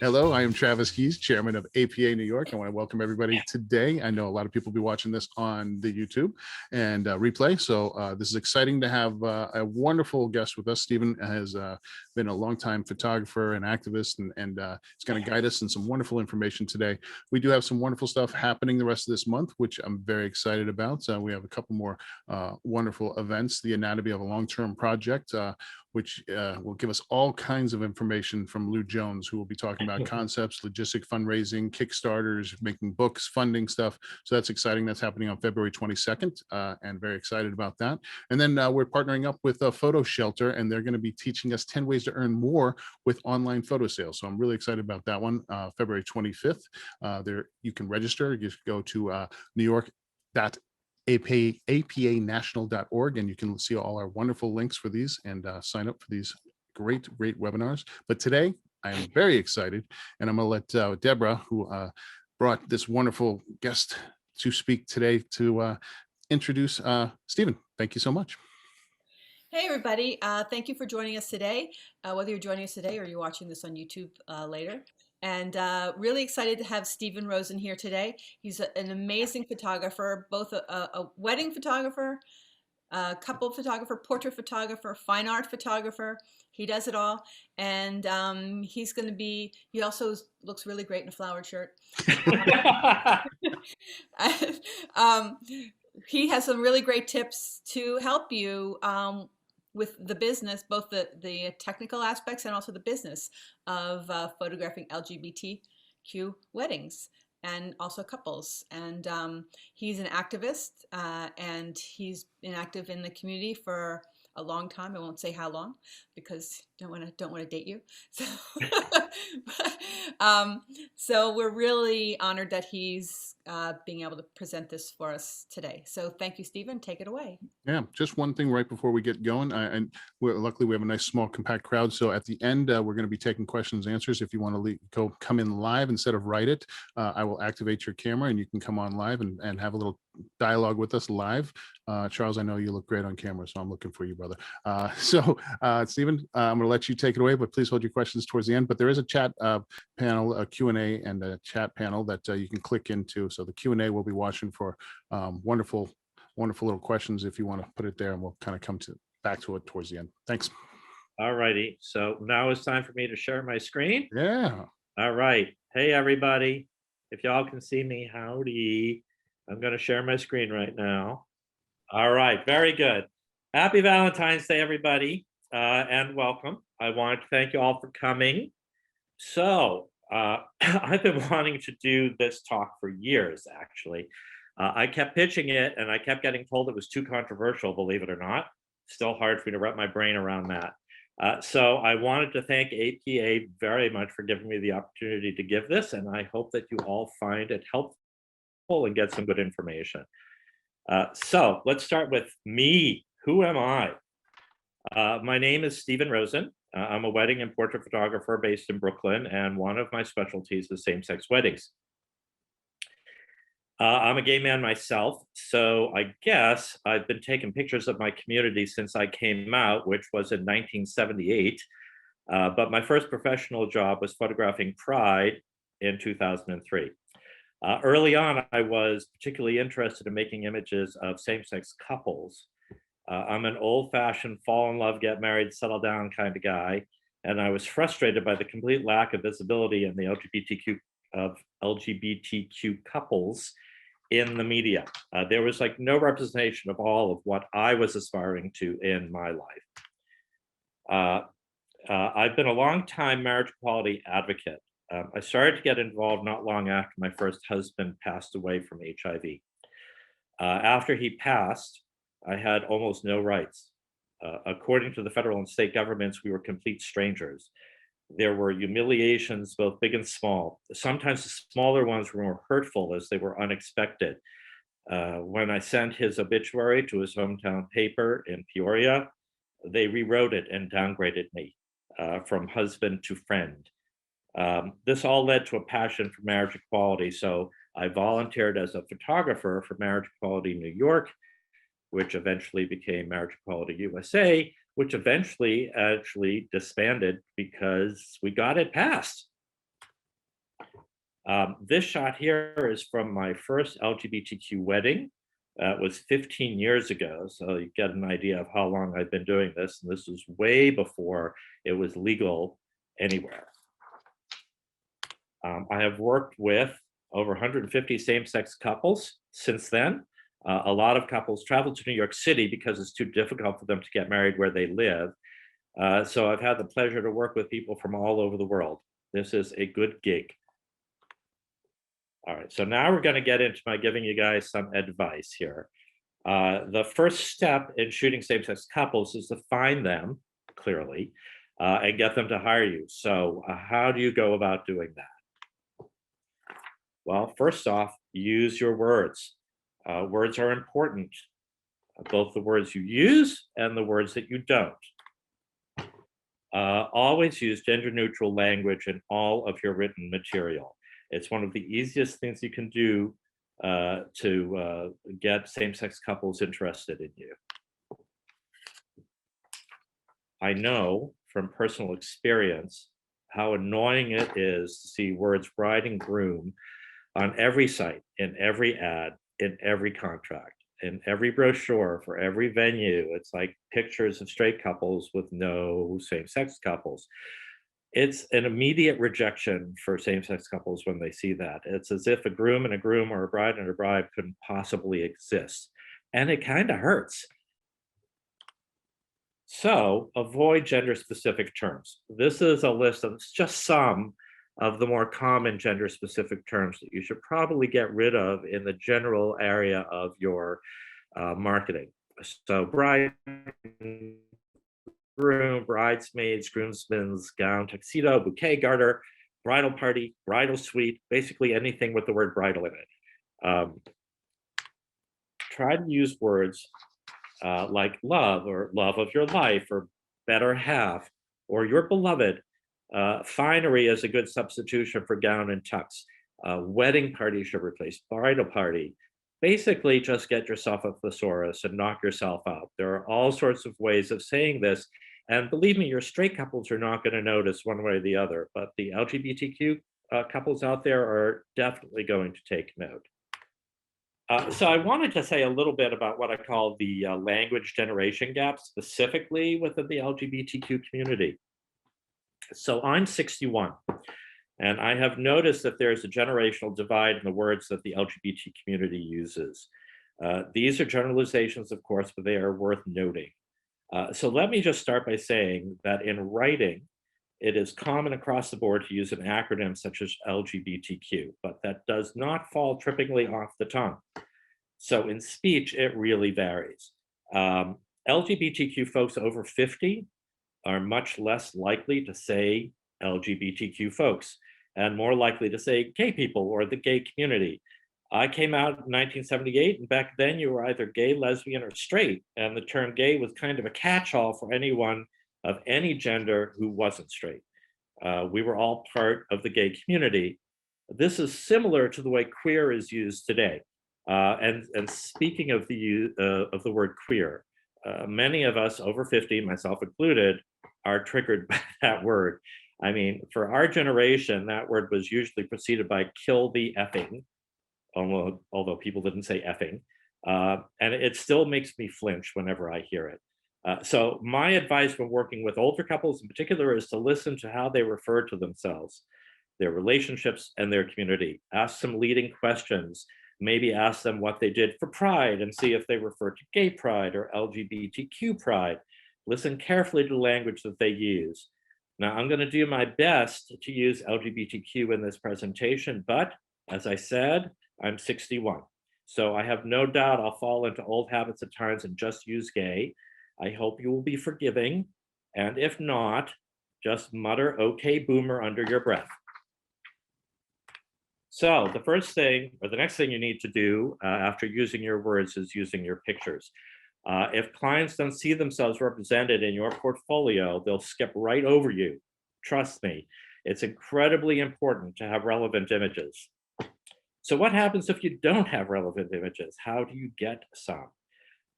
Hello, I am Travis Keys, chairman of APA New York. I want to welcome everybody today. I know a lot of people will be watching this on the YouTube and replay. So this is exciting to have a wonderful guest with us. Steven has been a longtime photographer and activist, and he's going to guide us in some wonderful information today. We do have some wonderful stuff happening the rest of this month, which I'm very excited about. We have a couple more wonderful events. The Anatomy of a Long-Term Project, which will give us all kinds of information from Lou Jones, who will be talking about concepts, logistic fundraising, Kickstarters, making books, funding stuff. So that's exciting. That's happening on February 22nd, and very excited about that. And then we're partnering up with a photo shelter, and they're going to be teaching us 10 ways to earn more with online photo sales. So I'm really excited about that one. February 25th, there you can register. You just go to New York. APAnational.org, and you can see all our wonderful links for these and sign up for these great webinars. But today I am very excited, and I'm going to let Deborah, who brought this wonderful guest to speak today, to introduce Steven. Thank you so much. Hey everybody, thank you for joining us today, whether you're joining us today or you're watching this on YouTube later. And really excited to have Steven Rosen here today. He's an amazing photographer, both a wedding photographer, couple photographer, portrait photographer, fine art photographer. He does it all. And he's going to be, he also looks really great in a flowered shirt. He has some really great tips to help you with the business, both the technical aspects and also the business of photographing LGBTQ weddings and also couples. And he's an activist, and he's been active in the community for a long time. I won't say how long because don't want to date you. So, so we're really honored that he's being able to present this for us today. So thank you, Steven. Take it away. Yeah, just one thing right before we get going. And luckily we have a nice small compact crowd. So at the end, we're going to be taking questions and answers. If you want to come in live instead of write it, I will activate your camera and you can come on live and have a little dialogue with us live. Charles, I know you look great on camera, so I'm looking for you, brother. Steven, I'm going to let you take it away, but please hold your questions towards the end. But there is a chat panel, a Q&A, and a chat panel that you can click into. So the Q&A we'll be watching for wonderful little questions if you want to put it there, and we'll kind of come back to it towards the end. Thanks. All righty. So now it's time for me to share my screen. Yeah. All right. Hey, everybody. If y'all can see me, howdy. I'm going to share my screen right now. All right. Very good. Happy Valentine's Day, everybody, and welcome. I want to thank you all for coming. So I've been wanting to do this talk for years, actually. I kept pitching it and I kept getting told it was too controversial, believe it or not. Still hard for me to wrap my brain around that. So I wanted to thank APA very much for giving me the opportunity to give this, and I hope that you all find it helpful and get some good information. So let's start with me. Who am I? My name is Steven Rosen. I'm a wedding and portrait photographer based in Brooklyn, and one of my specialties is same-sex weddings. I'm a gay man myself, so I guess I've been taking pictures of my community since I came out, which was in 1978. But my first professional job was photographing Pride in 2003. Early on, I was particularly interested in making images of same-sex couples. I'm an old-fashioned fall in love, get married, settle down kind of guy, and I was frustrated by the complete lack of visibility in the LGBTQ couples in the media. There was like no representation of all of what I was aspiring to in my life. I've been a long-time marriage equality advocate. I started to get involved not long after my first husband passed away from HIV. After he passed, I had almost no rights. According to the federal and state governments, we were complete strangers. There were humiliations, both big and small. Sometimes the smaller ones were more hurtful as they were unexpected. When I sent his obituary to his hometown paper in Peoria, they rewrote it and downgraded me from husband to friend. This all led to a passion for marriage equality, so I volunteered as a photographer for Marriage Equality New York, which eventually became Marriage Equality USA, which eventually actually disbanded because we got it passed. This shot here is from my first LGBTQ wedding. It was 15 years ago, so you get an idea of how long I've been doing this. And this was way before it was legal anywhere. I have worked with over 150 same-sex couples since then. A lot of couples travel to New York City because it's too difficult for them to get married where they live. So I've had the pleasure to work with people from all over the world. This is a good gig. All right, so now we're going to get into my giving you guys some advice here. The first step in shooting same-sex couples is to find them clearly and get them to hire you. So how do you go about doing that? Well, first off, use your words. Words are important, both the words you use and the words that you don't. Always use gender-neutral language in all of your written material. It's one of the easiest things you can do to get same-sex couples interested in you. I know from personal experience how annoying it is to see words bride and groom on every site, in every ad, in every contract, in every brochure for every venue. It's like pictures of straight couples with no same-sex couples. It's an immediate rejection for same-sex couples when they see that. It's as if a groom and a groom or a bride and a bride couldn't possibly exist. And it kind of hurts. So avoid gender-specific terms. This is a list of just some of the more common gender-specific terms that you should probably get rid of in the general area of your marketing. So bride, groom, bridesmaids, groomsmen's gown, tuxedo, bouquet, garter, bridal party, bridal suite, basically anything with the word bridal in it. Try to use words like love or love of your life or better half or your beloved. Finery is a good substitution for gown and tux. Wedding party should replace bridal party. Basically, just get yourself a thesaurus and knock yourself out. There are all sorts of ways of saying this. And believe me, your straight couples are not going to notice one way or the other, but the LGBTQ couples out there are definitely going to take note. So I wanted to say a little bit about what I call the language generation gap, specifically within the LGBTQ community. So I'm 61, and I have noticed that there's a generational divide in the words that the LGBT community uses. These are generalizations, of course, but they are worth noting. So let me just start by saying that in writing, it is common across the board to use an acronym such as LGBTQ, but that does not fall trippingly off the tongue. So in speech, it really varies. LGBTQ folks over 50 are much less likely to say LGBTQ folks and more likely to say gay people or the gay community. I came out in 1978, and back then you were either gay, lesbian, or straight, and the term gay was kind of a catch-all for anyone of any gender who wasn't straight. We were all part of the gay community. This is similar to the way queer is used today. And speaking of the word queer, many of us over 50, myself included, are triggered by that word. I mean, for our generation, that word was usually preceded by kill the effing, although people didn't say effing. And it still makes me flinch whenever I hear it. So my advice when working with older couples in particular is to listen to how they refer to themselves, their relationships, and their community. Ask some leading questions. Maybe ask them what they did for Pride and see if they refer to gay pride or LGBTQ pride. Listen carefully to the language that they use. Now, I'm going to do my best to use LGBTQ in this presentation, but as I said, I'm 61. So I have no doubt I'll fall into old habits at times and just use gay. I hope you will be forgiving. And if not, just mutter, okay, boomer, under your breath. So the first thing, or the next thing you need to do after using your words is using your pictures. If clients don't see themselves represented in your portfolio, they'll skip right over you. Trust me, it's incredibly important to have relevant images. So what happens if you don't have relevant images? How do you get some?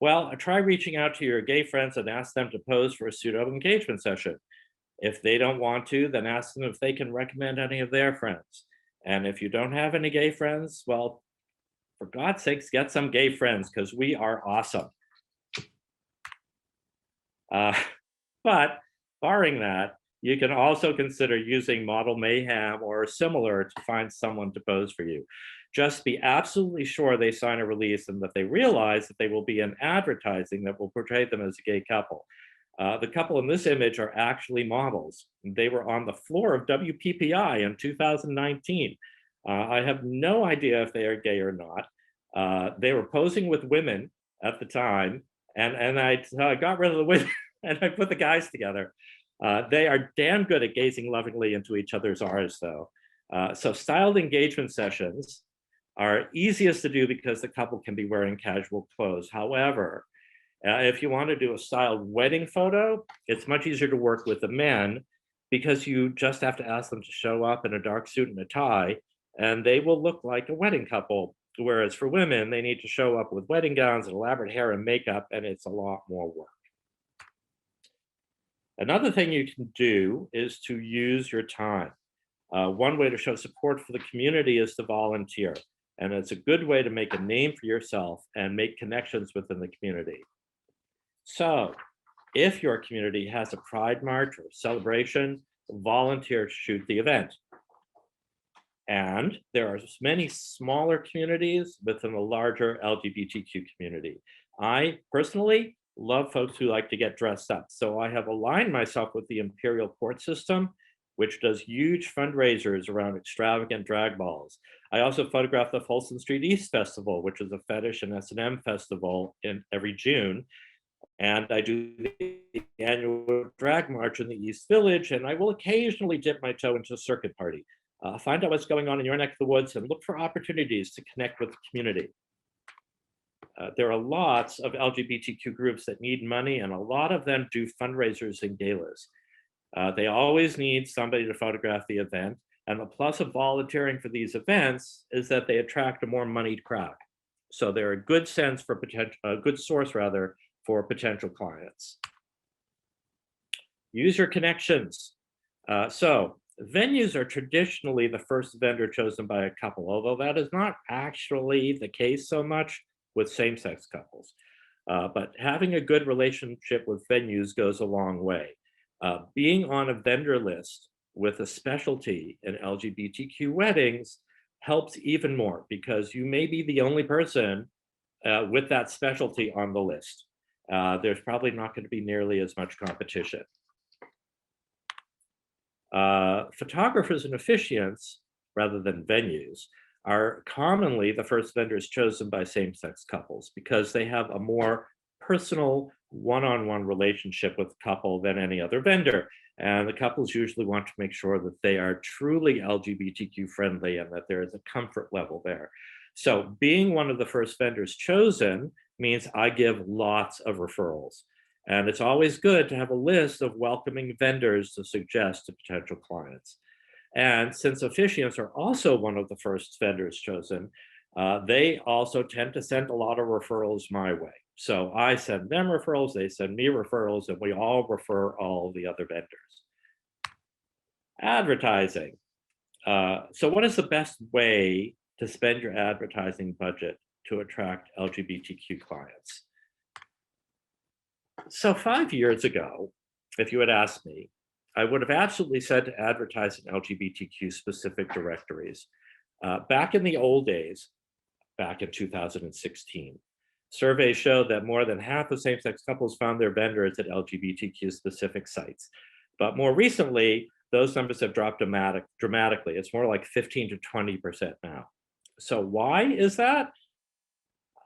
Well, try reaching out to your gay friends and ask them to pose for a pseudo engagement session. If they don't want to, then ask them if they can recommend any of their friends. And if you don't have any gay friends, well, for God's sakes, get some gay friends because we are awesome. But barring that, you can also consider using Model Mayhem or similar to find someone to pose for you. Just be absolutely sure they sign a release and that they realize that they will be in advertising that will portray them as a gay couple. The couple in this image are actually models. They were on the floor of WPPI in 2019. I have no idea if they are gay or not. They were posing with women at the time, and I got rid of the women and I put the guys together. They are damn good at gazing lovingly into each other's eyes, though. So styled engagement sessions are easiest to do because the couple can be wearing casual clothes. However, if you want to do a styled wedding photo, it's much easier to work with the men because you just have to ask them to show up in a dark suit and a tie, and they will look like a wedding couple. Whereas for women, they need to show up with wedding gowns and elaborate hair and makeup, and it's a lot more work. Another thing you can do is to use your time. One way to show support for the community is to volunteer. And it's a good way to make a name for yourself and make connections within the community. So if your community has a pride march or celebration, volunteer to shoot the event. And there are many smaller communities within the larger LGBTQ community. I personally love folks who like to get dressed up. So I have aligned myself with the Imperial Court System, which does huge fundraisers around extravagant drag balls. I also photograph the Folsom Street East Festival, which is a fetish and S&M festival in every June. And I do the annual drag march in the East Village, and I will occasionally dip my toe into a circuit party. Find out what's going on in your neck of the woods and look for opportunities to connect with the community. There are lots of LGBTQ groups that need money, and a lot of them do fundraisers and galas. They always need somebody to photograph the event, and the plus of volunteering for these events is that they attract a more moneyed crowd. So they're a good sense for a good source rather for potential clients. Use your connections. So venues are traditionally the first vendor chosen by a couple, although that is not actually the case so much with same-sex couples. But having a good relationship with venues goes a long way. Being on a vendor list with a specialty in LGBTQ weddings helps even more because you may be the only person with that specialty on the list. There's probably not going to be nearly as much competition. Photographers and officiants, rather than venues, are commonly the first vendors chosen by same-sex couples because they have a more personal one-on-one relationship with the couple than any other vendor. And the couples usually want to make sure that they are truly LGBTQ friendly and that there is a comfort level there. So being one of the first vendors chosen means I give lots of referrals. And it's always good to have a list of welcoming vendors to suggest to potential clients. And since officiants are also one of the first vendors chosen, they also tend to send a lot of referrals my way. So I send them referrals, they send me referrals, and we all refer all the other vendors. Advertising. So what is the best way to spend your advertising budget to attract LGBTQ clients? So 5 years ago, if you had asked me, I would have absolutely said to advertise in LGBTQ specific directories. Back in the old days, back in 2016, surveys showed that more than half of same-sex couples found their vendors at LGBTQ specific sites. But more recently, those numbers have dropped dramatically. It's more like 15 to 20% now. So why is that?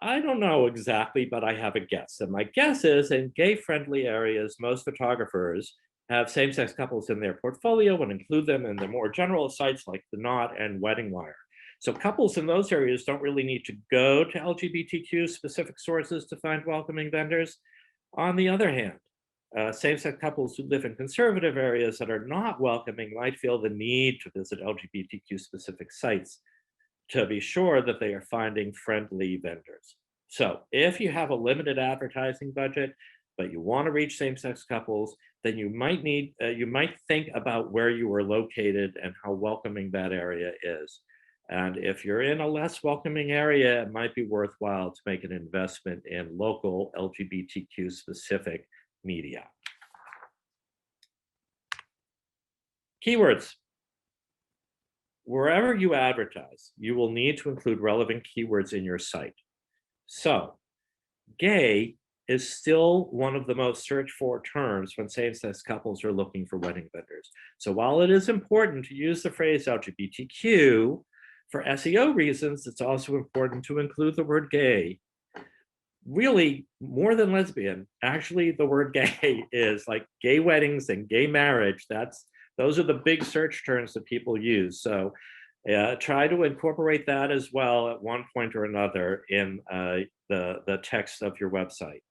I don't know exactly, but I have a guess. And my guess is in gay-friendly areas, most photographers have same-sex couples in their portfolio and include them in the more general sites like The Knot and Wedding Wire. So couples in those areas don't really need to go to LGBTQ specific sources to find welcoming vendors. On the other hand, same-sex couples who live in conservative areas that are not welcoming might feel the need to visit LGBTQ specific sites to be sure that they are finding friendly vendors. So if you have a limited advertising budget, but you want to reach same-sex couples, then you might think about where you are located and how welcoming that area is. And if you're in a less welcoming area, it might be worthwhile to make an investment in local LGBTQ specific media. Keywords. Wherever you advertise, you will need to include relevant keywords in your site. So, gay is still one of the most searched for terms when same-sex couples are looking for wedding vendors. So while it is important to use the phrase LGBTQ, for SEO reasons, it's also important to include the word gay. Really, more than lesbian, actually the word gay is like gay weddings and gay marriage. Those are the big search terms that people use. So try to incorporate that as well at one point or another in the text of your website.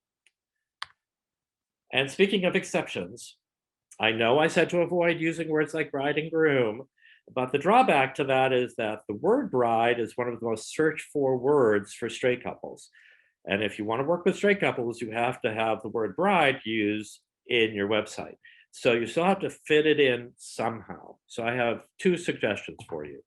And speaking of exceptions, I know I said to avoid using words like bride and groom, but the drawback to that is that the word bride is one of the most searched for words for straight couples. And if you want to work with straight couples, you have to have the word bride used in your website. So you still have to fit it in somehow. So I have two suggestions for you.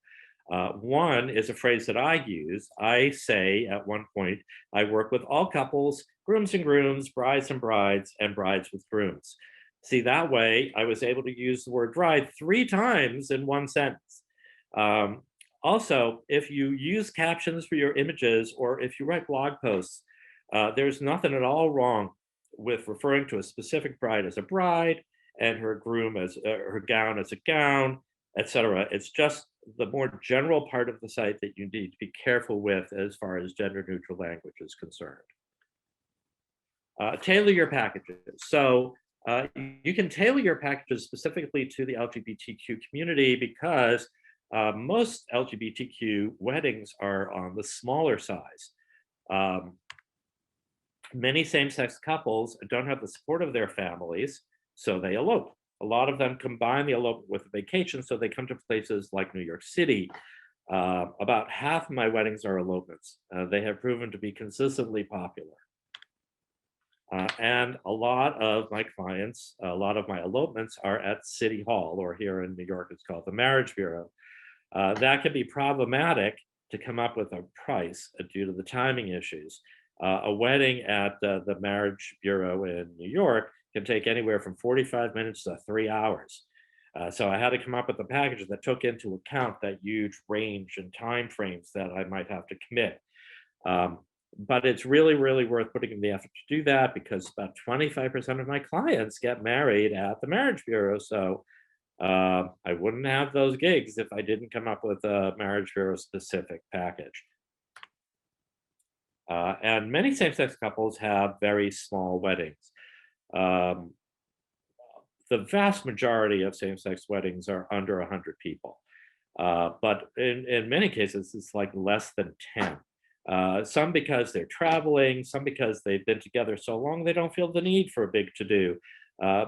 One is a phrase that I use. I say at one point, I work with all couples, grooms and grooms, brides and brides with grooms. See, that way I was able to use the word bride 3 times in one sentence. Also, if you use captions for your images or if you write blog posts, there's nothing at all wrong with referring to a specific bride as a bride and her groom as her gown as a gown, etc. It's just the more general part of the site that you need to be careful with as far as gender neutral language is concerned. Tailor your packages. So you can tailor your packages specifically to the LGBTQ community because most LGBTQ weddings are on the smaller size. Many same-sex couples don't have the support of their families, so they elope. A lot of them combine the elopement with a vacation, so they come to places like New York City. About half of my weddings are elopements. They have proven to be consistently popular. And a lot of my clients, a lot of my elopements are at City Hall, or here in New York, it's called the Marriage Bureau. That can be problematic to come up with a price due to the timing issues. A wedding at the Marriage Bureau in New York can take anywhere from 45 minutes to 3 hours. So I had to come up with a package that took into account that huge range and time frames that I might have to commit. But it's really, really worth putting in the effort to do that because about 25% of my clients get married at the Marriage Bureau. So I wouldn't have those gigs if I didn't come up with a Marriage Bureau specific package. And many same-sex couples have very small weddings. The vast majority of same-sex weddings are under 100 people. But in many cases, it's like less than 10. Some because they're traveling, some because they've been together so long they don't feel the need for a big to-do.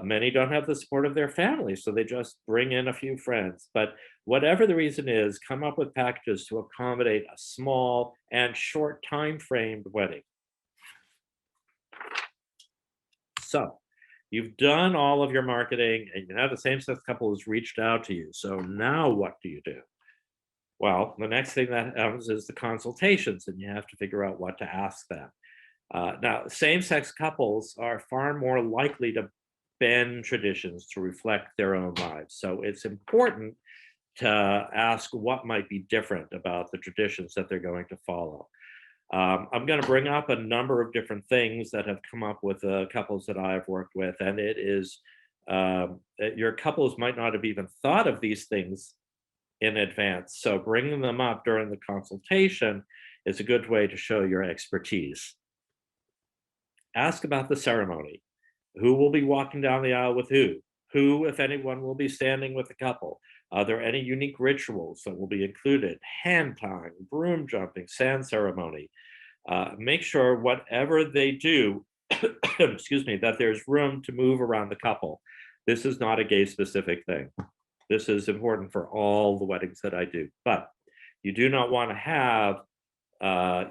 Many don't have the support of their families, so they just bring in a few friends. But whatever the reason is, come up with packages to accommodate a small and short time-framed wedding. So you've done all of your marketing and you have the same-sex couple who's reached out to you. So now what do you do? Well, the next thing that happens is the consultations, and you have to figure out what to ask them. Now, same-sex couples are far more likely to bend traditions to reflect their own lives. So it's important to ask what might be different about the traditions that they're going to follow. I'm going to bring up a number of different things that have come up with couples that I've worked with, and it is your couples might not have even thought of these things in advance. So bringing them up during the consultation is a good way to show your expertise. Ask about the ceremony. Who will be walking down the aisle with who? Who, if anyone, will be standing with the couple? Are there any unique rituals that will be included? Hand tying, broom jumping, sand ceremony. Make sure whatever they do, excuse me, that there's room to move around the couple. This is not a gay specific thing. This is important for all the weddings that I do. But you do not want to have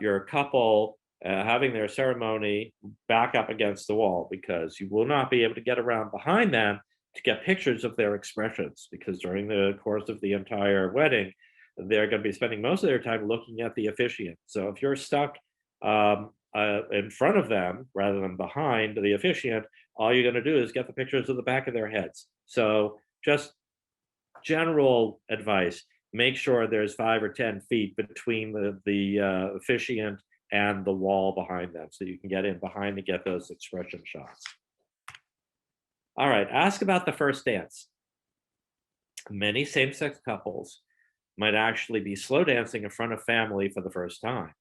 your couple having their ceremony back up against the wall because you will not be able to get around behind them to get pictures of their expressions because during the course of the entire wedding, they're going to be spending most of their time looking at the officiant. So if you're stuck in front of them rather than behind the officiant, all you're going to do is get the pictures of the back of their heads. So just general advice, make sure there's 5 or 10 feet between the officiant and the wall behind them, so you can get in behind to get those expression shots. All right, ask about the first dance. Many same-sex couples might actually be slow dancing in front of family for the first time.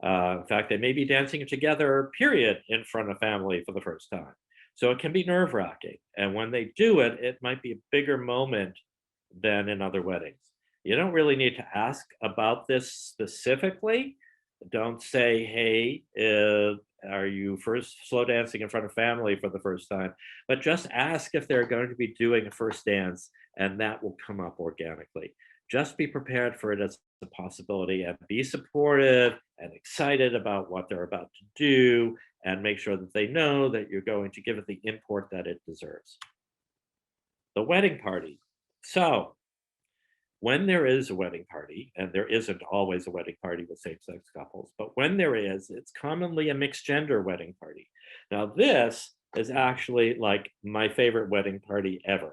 In fact, they may be dancing together, period, in front of family for the first time. So it can be nerve-wracking. And when they do it, it might be a bigger moment than in other weddings. You don't really need to ask about this specifically. Don't say, hey, are you first slow dancing in front of family for the first time? But just ask if they're going to be doing a first dance, and that will come up organically. Just be prepared for it as a possibility and be supportive and excited about what they're about to do, and make sure that they know that you're going to give it the import that it deserves. The wedding party. So when there is a wedding party, and there isn't always a wedding party with same-sex couples, but when there is, it's commonly a mixed gender wedding party. Now, this is actually like my favorite wedding party ever.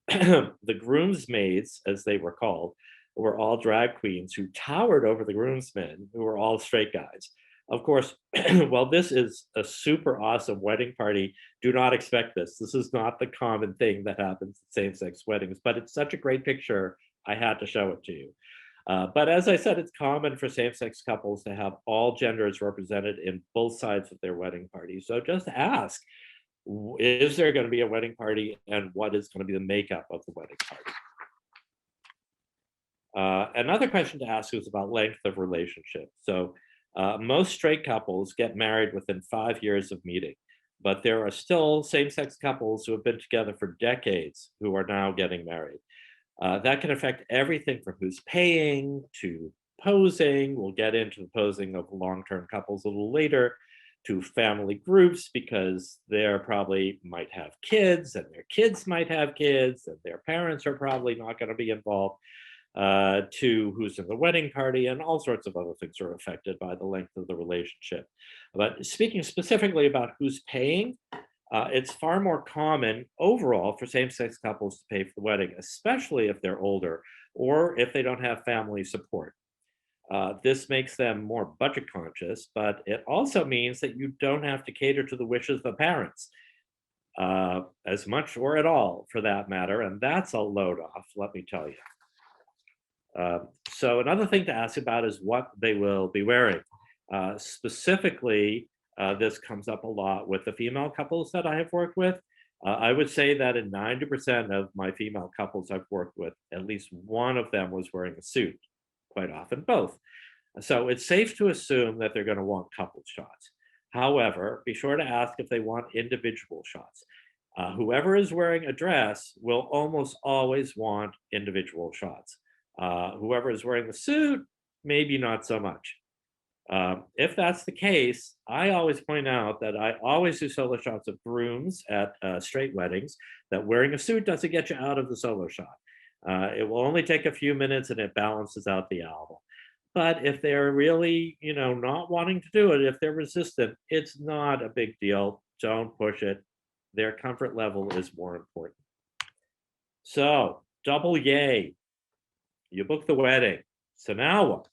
The groomsmaids, as they were called, were all drag queens who towered over the groomsmen, who were all straight guys. Of course, while this is a super awesome wedding party, do not expect this. This is not the common thing that happens at same-sex weddings, but it's such a great picture, I had to show it to you. But as I said, it's common for same-sex couples to have all genders represented in both sides of their wedding party. So just ask, is there going to be a wedding party, and what is going to be the makeup of the wedding party? Another question to ask is about length of relationship. So most straight couples get married within 5 years of meeting, but there are still same-sex couples who have been together for decades who are now getting married. That can affect everything from who's paying to posing. We'll get into the posing of long-term couples a little later, to family groups, because they probably might have kids, and their kids might have kids, and their parents are probably not going to be involved, to who's in the wedding party, and all sorts of other things are affected by the length of the relationship. But speaking specifically about who's paying, it's far more common overall for same-sex couples to pay for the wedding, especially if they're older or if they don't have family support. This makes them more budget conscious, but it also means that you don't have to cater to the wishes of the parents as much, or at all for that matter, and that's a load off, let me tell you. So another thing to ask about is what they will be wearing. Specifically, this comes up a lot with the female couples that I have worked with. I would say that in 90% of my female couples I've worked with, at least one of them was wearing a suit, quite often both. So it's safe to assume that they're going to want couple shots. However, be sure to ask if they want individual shots. Whoever is wearing a dress will almost always want individual shots. Whoever is wearing the suit, maybe not so much. If that's the case, I always point out that I always do solo shots of grooms at straight weddings, that wearing a suit doesn't get you out of the solo shot. It will only take a few minutes, and it balances out the album. But if they're really, not wanting to do it, if they're resistant, it's not a big deal. Don't push it. Their comfort level is more important. So, double yay. You booked the wedding. So now what?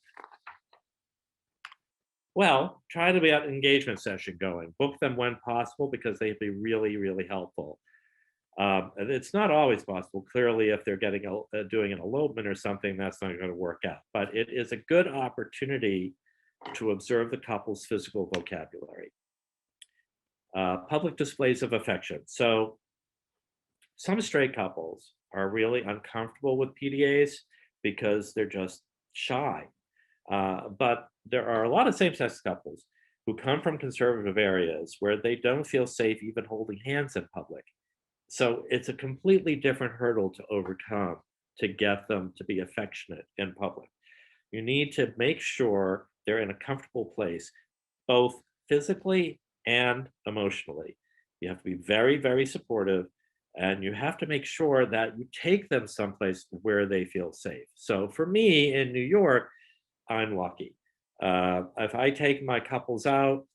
Well, try to get an engagement session going. Book them when possible, because they'd be really, really helpful. And it's not always possible. Clearly, if they're doing an elopement or something, that's not going to work out. But it is a good opportunity to observe the couple's physical vocabulary. Public displays of affection. So some straight couples are really uncomfortable with PDAs because they're just shy. But there are a lot of same-sex couples who come from conservative areas where they don't feel safe even holding hands in public. So it's a completely different hurdle to overcome to get them to be affectionate in public. You need to make sure they're in a comfortable place, both physically and emotionally. You have to be very, very supportive, And you have to make sure that you take them someplace where they feel safe. So for me in New York, I'm lucky. If I take my couples out,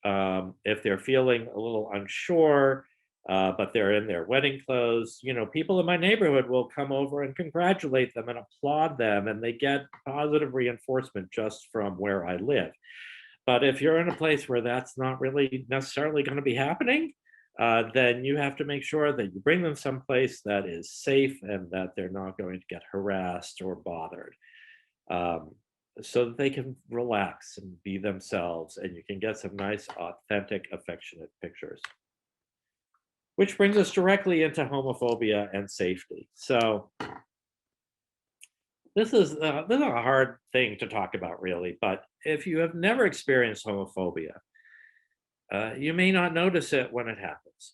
if they're feeling a little unsure, but they're in their wedding clothes, people in my neighborhood will come over and congratulate them and applaud them, and they get positive reinforcement just from where I live. But if you're in a place where that's not really necessarily going to be happening, then you have to make sure that you bring them someplace that is safe and that they're not going to get harassed or bothered. Um, so that they can relax and be themselves, and you can get some nice, authentic, affectionate pictures. Which brings us directly into homophobia and safety. So this is a hard thing to talk about, really. But if you have never experienced homophobia, you may not notice it when it happens.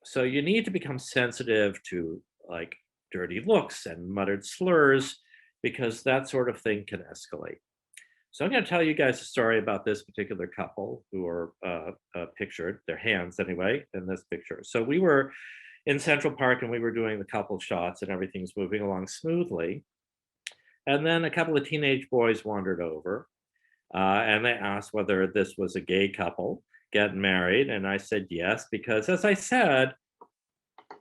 So you need to become sensitive to like dirty looks and muttered slurs, because that sort of thing can escalate. So I'm going to tell you guys a story about this particular couple who are pictured, their hands anyway, in this picture. So we were in Central Park and we were doing the couple shots and everything's moving along smoothly. And then a couple of teenage boys wandered over and they asked whether this was a gay couple getting married. And I said yes, because as I said,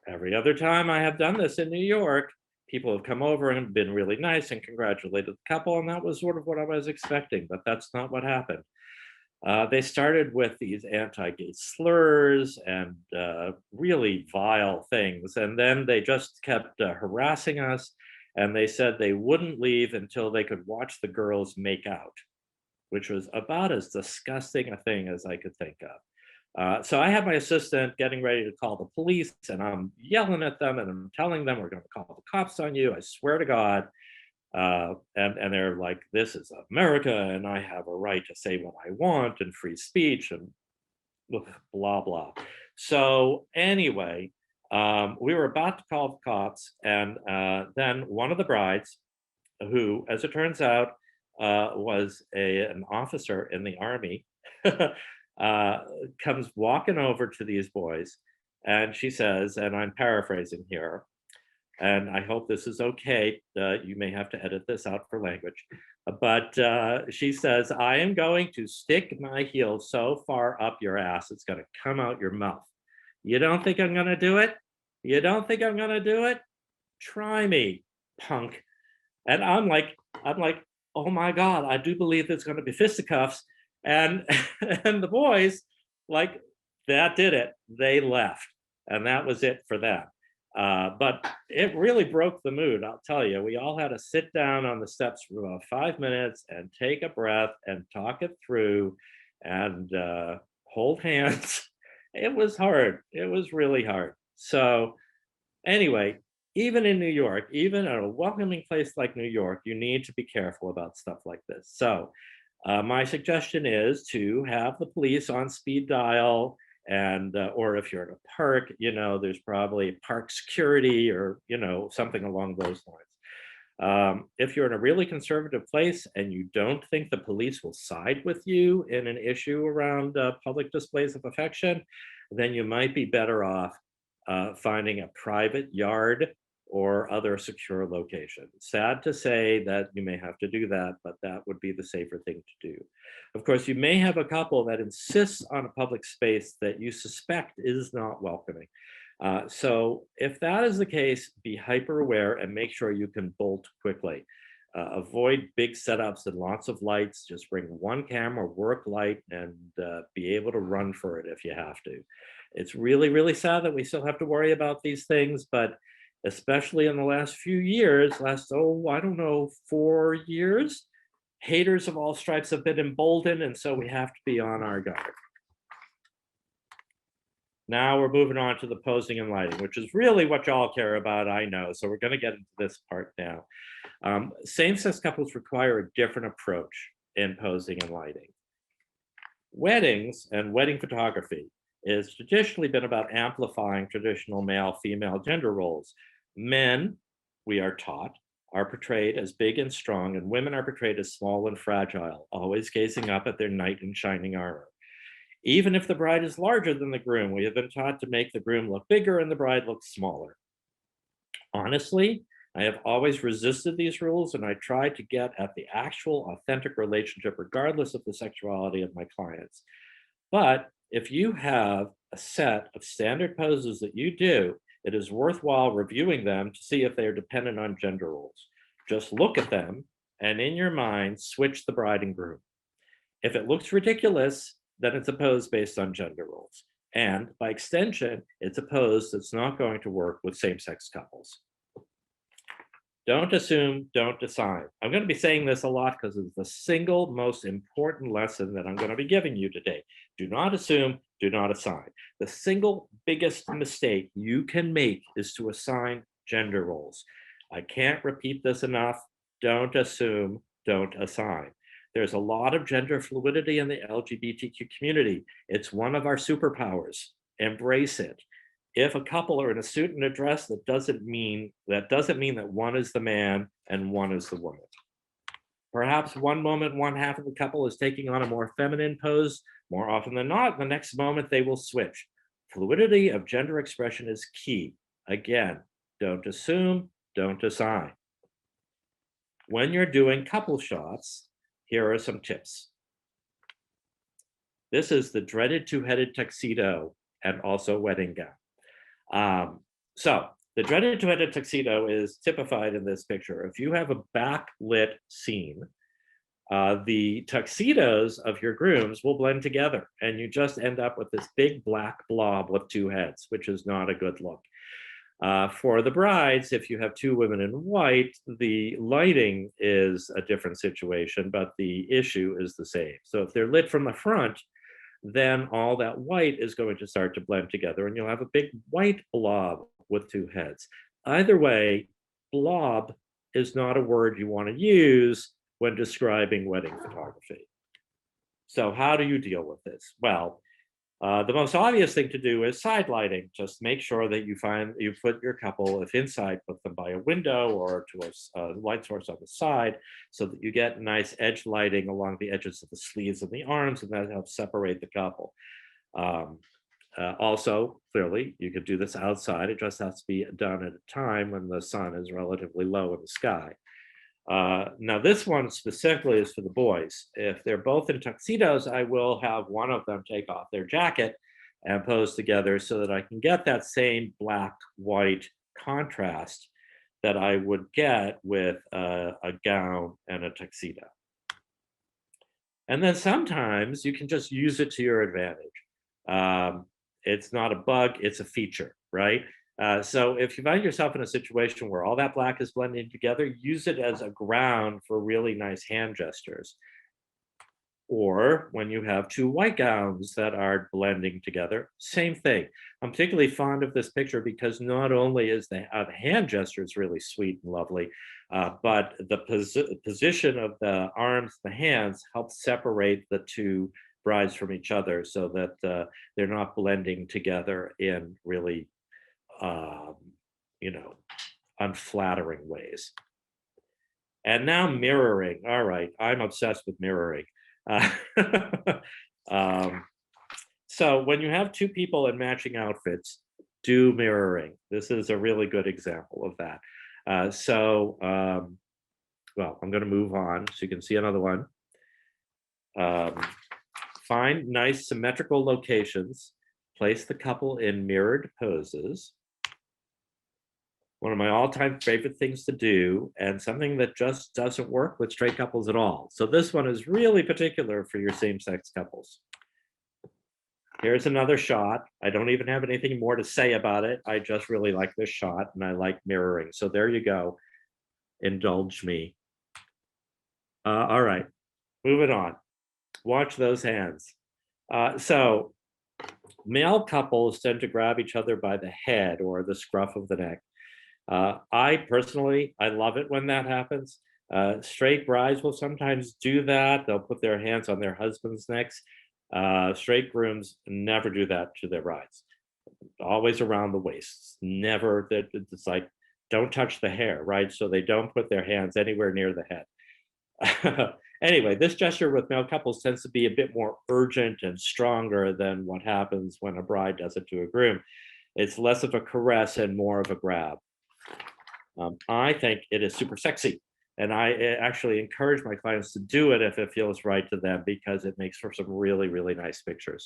every other time I have done this in New York, people have come over and been really nice and congratulated the couple, and that was sort of what I was expecting, but that's not what happened. They started with these anti-gay slurs and really vile things, and then they just kept harassing us, and they said they wouldn't leave until they could watch the girls make out, which was about as disgusting a thing as I could think of. So I have my assistant getting ready to call the police, and I'm yelling at them and I'm telling them we're going to call the cops on you. I swear to God. And they're like, this is America and I have a right to say what I want and free speech and blah, blah. So anyway, we were about to call the cops, and then one of the brides, who, as it turns out, was an officer in the Army, comes walking over to these boys, and she says, and I'm paraphrasing here, and I hope this is okay. You may have to edit this out for language. But she says, I am going to stick my heel so far up your ass, it's going to come out your mouth. You don't think I'm going to do it? You don't think I'm going to do it? Try me, punk. And I'm like, oh my God, I do believe there's going to be fisticuffs. And and the boys, like, that did it. They left, and that was it for them. But it really broke the mood, I'll tell you. We all had to sit down on the steps for about 5 minutes and take a breath and talk it through and hold hands. It was hard. It was really hard. So anyway, even in New York, even in a welcoming place like New York, you need to be careful about stuff like this. So my suggestion is to have the police on speed dial, and or if you're in a park, there's probably park security or something along those lines. If you're in a really conservative place and you don't think the police will side with you in an issue around public displays of affection, then you might be better off finding a private yard or other secure location. Sad to say that you may have to do that, but that would be the safer thing to do. Of course, you may have a couple that insists on a public space that you suspect is not welcoming. So if that is the case, be hyper aware and make sure you can bolt quickly. Avoid big setups and lots of lights. Just bring one camera, work light, and be able to run for it if you have to. It's really, really sad that we still have to worry about these things, but especially in the last few years, I don't know, 4 years, haters of all stripes have been emboldened, and so we have to be on our guard. Now we're moving on to the posing and lighting, which is really what y'all care about, I know. So we're going to get into this part now. Same-sex couples require a different approach in posing and lighting. Weddings and wedding photography has traditionally been about amplifying traditional male-female gender roles. Men, we are taught, are portrayed as big and strong, and women are portrayed as small and fragile, always gazing up at their knight in shining armor. Even if the bride is larger than the groom, we have been taught to make the groom look bigger and the bride look smaller. Honestly, I have always resisted these rules, and I try to get at the actual authentic relationship, regardless of the sexuality of my clients. But if you have a set of standard poses that you do, it is worthwhile reviewing them to see if they are dependent on gender roles. Just look at them and in your mind, switch the bride and groom. If it looks ridiculous, then it's a pose based on gender roles. And by extension, it's a pose that's not going to work with same-sex couples. Don't assume, don't decide. I'm going to be saying this a lot because it's the single most important lesson that I'm going to be giving you today. Do not assume, do not assign. The single biggest mistake you can make is to assign gender roles. I can't repeat this enough. Don't assume, don't assign. There's a lot of gender fluidity in the LGBTQ community. It's one of our superpowers. Embrace it. If a couple are in a suit and a dress, that doesn't mean that one is the man and one is the woman. Perhaps one moment, one half of the couple is taking on a more feminine pose. More often than not, the next moment they will switch. Fluidity of gender expression is key. Again, don't assume, don't assign. When you're doing couple shots, here are some tips. This is the dreaded two-headed tuxedo and also wedding gown. So the dreaded two-headed tuxedo is typified in this picture. If you have a backlit scene, the tuxedos of your grooms will blend together and you just end up with this big black blob with two heads, which is not a good look. For the brides, if you have two women in white, the lighting is a different situation, but the issue is the same. So if they're lit from the front, then all that white is going to start to blend together and you'll have a big white blob with two heads. Either way, blob is not a word you want to use when describing wedding photography. So how do you deal with this? Well, the most obvious thing to do is side lighting. Just make sure that you put your couple, if inside, put them by a window or to a light source on the side so that you get nice edge lighting along the edges of the sleeves and the arms, and that helps separate the couple. Also, clearly, you could do this outside. It just has to be done at a time when the sun is relatively low in the sky. Now this one specifically is for the boys. If they're both in tuxedos, I will have one of them take off their jacket and pose together so that I can get that same black-white contrast that I would get with a gown and a tuxedo. And then sometimes you can just use it to your advantage. It's not a bug, it's a feature, right? So if you find yourself in a situation where all that black is blending together, use it as a ground for really nice hand gestures. Or when you have two white gowns that are blending together, same thing. I'm particularly fond of this picture because not only is the hand gestures really sweet and lovely, but the position of the arms, the hands, helps separate the two brides from each other so that they're not blending together in really unflattering ways. And now mirroring. All right, I'm obsessed with mirroring. So when you have two people in matching outfits, do mirroring. This is a really good example of that. Well, I'm going to move on so you can see another one. Find nice symmetrical locations. Place the couple in mirrored poses. One of my all-time favorite things to do, and something that just doesn't work with straight couples at all. So this one is really particular for your same-sex couples. Here's another shot. I don't even have anything more to say about it. I just really like this shot and I like mirroring. So there you go. Indulge me. All right, moving on. Watch those hands. So male couples tend to grab each other by the head or the scruff of the neck. I personally, I love it when that happens. Straight brides will sometimes do that. They'll put their hands on their husband's necks. Straight grooms never do that to their brides. Always around the waist. Never, it's like, don't touch the hair, right? So they don't put their hands anywhere near the head. Anyway, this gesture with male couples tends to be a bit more urgent and stronger than what happens when a bride does it to a groom. It's less of a caress and more of a grab. I think it is super sexy. And I actually encourage my clients to do it if it feels right to them, because it makes for some really, really nice pictures.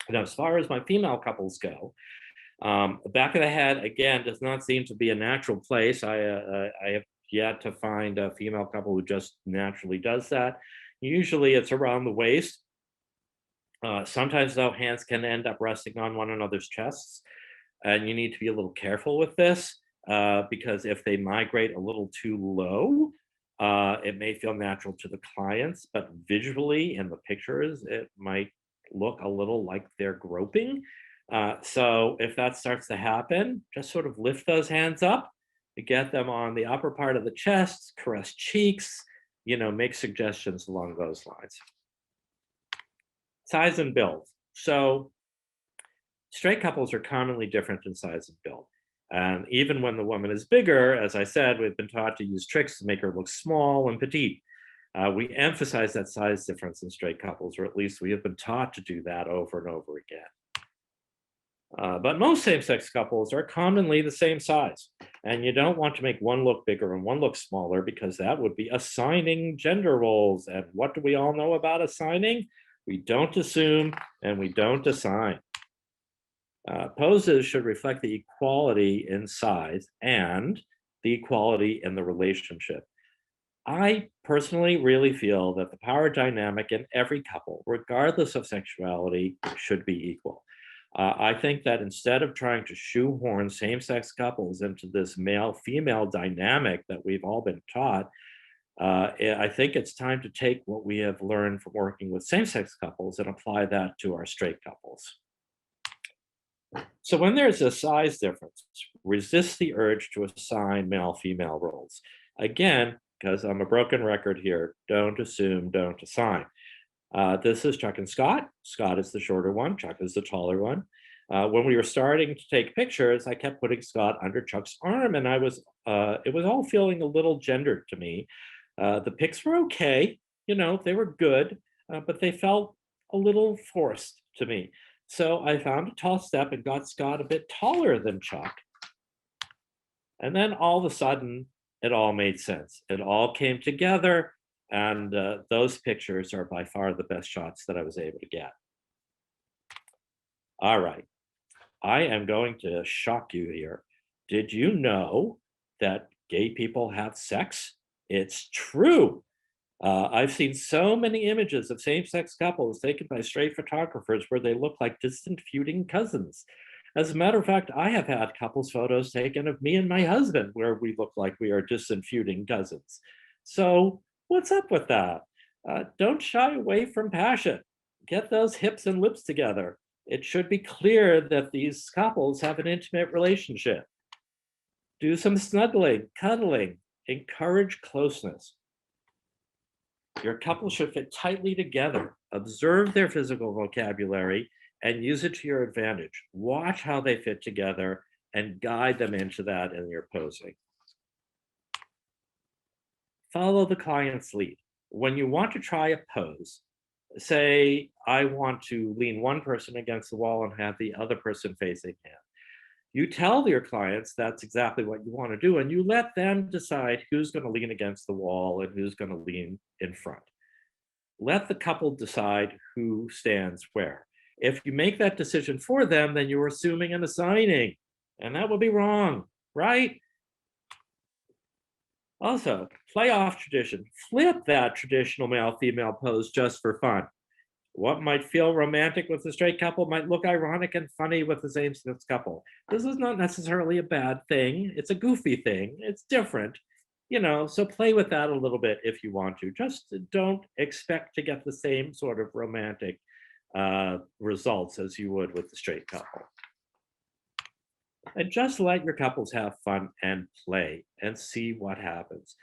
Now, as far as my female couples go, the back of the head, again, does not seem to be a natural place. I have yet to find a female couple who just naturally does that. Usually it's around the waist. Sometimes, though, hands can end up resting on one another's chests. And you need to be a little careful with this, because if they migrate a little too low, it may feel natural to the clients, but visually in the pictures, it might look a little like they're groping. So if that starts to happen, just sort of lift those hands up to get them on the upper part of the chest, caress cheeks, make suggestions along those lines. Size and build. So straight couples are commonly different in size and build. And even when the woman is bigger, as I said, we've been taught to use tricks to make her look small and petite. We emphasize that size difference in straight couples, or at least we have been taught to do that over and over again. But most same-sex couples are commonly the same size. And you don't want to make one look bigger and one look smaller, because that would be assigning gender roles. And what do we all know about assigning? We don't assume and we don't assign. Poses should reflect the equality in size and the equality in the relationship. I personally really feel that the power dynamic in every couple, regardless of sexuality, should be equal. I think that instead of trying to shoehorn same-sex couples into this male-female dynamic that we've all been taught, I think it's time to take what we have learned from working with same-sex couples and apply that to our straight couples. So when there's a size difference, resist the urge to assign male-female roles. Again, because I'm a broken record here, don't assume, don't assign. This is Chuck and Scott. Scott is the shorter one, Chuck is the taller one. When we were starting to take pictures, I kept putting Scott under Chuck's arm, and it was all feeling a little gendered to me. The pics were okay, they were good, but they felt a little forced to me. So I found a tall step and got Scott a bit taller than Chuck. And then all of a sudden, it all made sense. It all came together, and those pictures are by far the best shots that I was able to get. All right, I am going to shock you here. Did you know that gay people have sex? It's true. I've seen so many images of same-sex couples taken by straight photographers where they look like distant feuding cousins. As a matter of fact, I have had couples photos taken of me and my husband where we look like we are distant feuding cousins. So what's up with that? Don't shy away from passion. Get those hips and lips together. It should be clear that these couples have an intimate relationship. Do some snuggling, cuddling, encourage closeness. Your couple should fit tightly together. Observe their physical vocabulary and use it to your advantage. Watch how they fit together and guide them into that in your posing. Follow the client's lead. When you want to try a pose, say, I want to lean one person against the wall and have the other person facing him. You tell your clients that's exactly what you want to do, and you let them decide who's going to lean against the wall and who's going to lean in front. Let the couple decide who stands where. If you make that decision for them, then you're assuming and assigning, and that would be wrong, right? Also, play off tradition. Flip that traditional male-female pose just for fun. What might feel romantic with a straight couple might look ironic and funny with the same-sex couple. This is not necessarily a bad thing. It's a goofy thing. It's different, so play with that a little bit if you want to. Just don't expect to get the same sort of romantic results as you would with the straight couple. And just let your couples have fun and play and see what happens.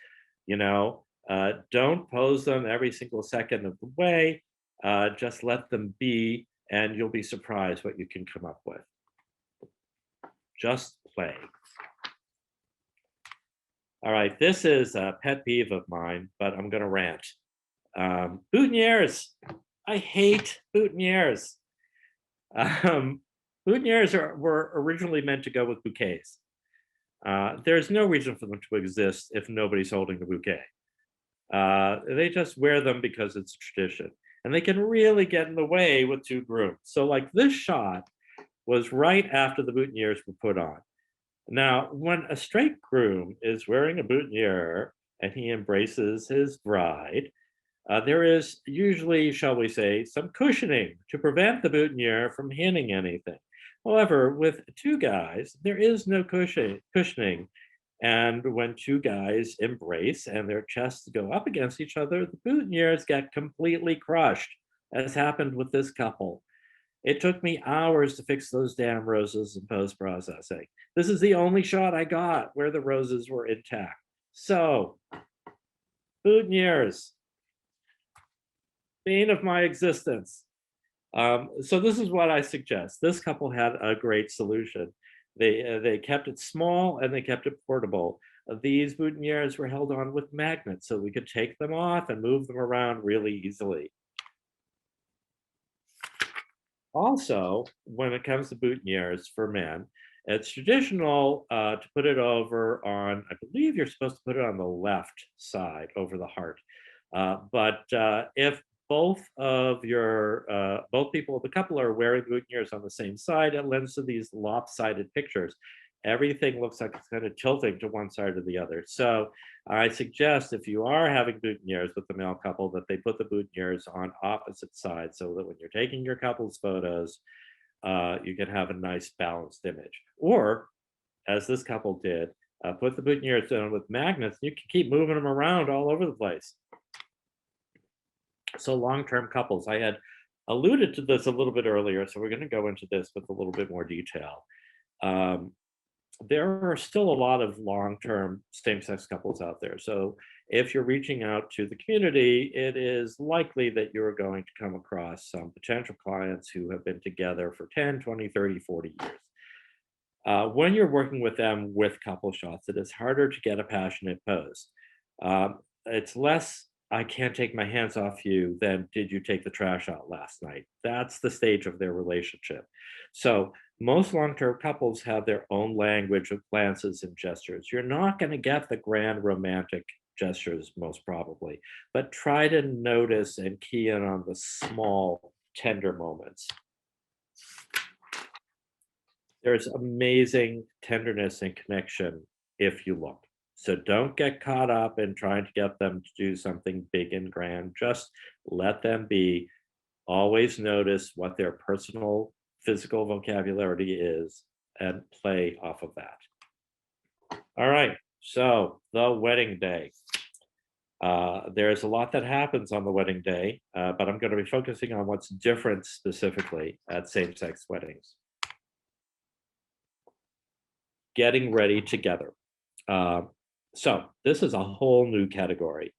Don't pose them every single second of the way. Just let them be, and you'll be surprised what you can come up with. Just play. All right, this is a pet peeve of mine, but I'm going to rant. Boutonnieres. I hate boutonnieres. Um, Boutonnieres were originally meant to go with bouquets. There's no reason for them to exist if nobody's holding a bouquet. They just wear them because it's a tradition. And they can really get in the way with two grooms. So like this shot was right after the boutonnieres were put on. Now, when a straight groom is wearing a boutonniere and he embraces his bride, there is usually, shall we say, some cushioning to prevent the boutonniere from hitting anything. However, with two guys, there is no cushioning. And when two guys embrace and their chests go up against each other, the boutonnieres get completely crushed, as happened with this couple. It took me hours to fix those damn roses in post-processing. This is the only shot I got where the roses were intact. So, boutonnieres, bane of my existence. So this is what I suggest. This couple had a great solution. They kept it small and they kept it portable. These boutonnieres were held on with magnets, so we could take them off and move them around really easily. Also, when it comes to boutonnieres for men, it's traditional to put it over on, I believe you're supposed to put it on the left side over the heart. But if both people of the couple are wearing boutonnieres on the same side, it lends to these lopsided pictures. Everything looks like it's kind of tilting to one side or the other. So I suggest if you are having boutonnieres with the male couple that they put the boutonnieres on opposite sides so that when you're taking your couple's photos, you can have a nice balanced image. Or, as this couple did, put the boutonnieres on with magnets. You can keep moving them around all over the place. So long-term couples, I had alluded to this a little bit earlier, so we're going to go into this with a little bit more detail. There are still a lot of long-term same-sex couples out there. So if you're reaching out to the community, it is likely that you're going to come across some potential clients who have been together for 10, 20, 30, 40 years. When you're working with them with couple shots, it is harder to get a passionate pose. It's less, I can't take my hands off you, than did you take the trash out last night? That's the stage of their relationship. So most long-term couples have their own language of glances and gestures. You're not going to get the grand romantic gestures, most probably, but try to notice and key in on the small, tender moments. There's amazing tenderness and connection if you look. So don't get caught up in trying to get them to do something big and grand. Just let them be. Always notice what their personal physical vocabulary is and play off of that. All right, so the wedding day. There's a lot that happens on the wedding day, but I'm going to be focusing on what's different specifically at same-sex weddings. Getting ready together. So this is a whole new category.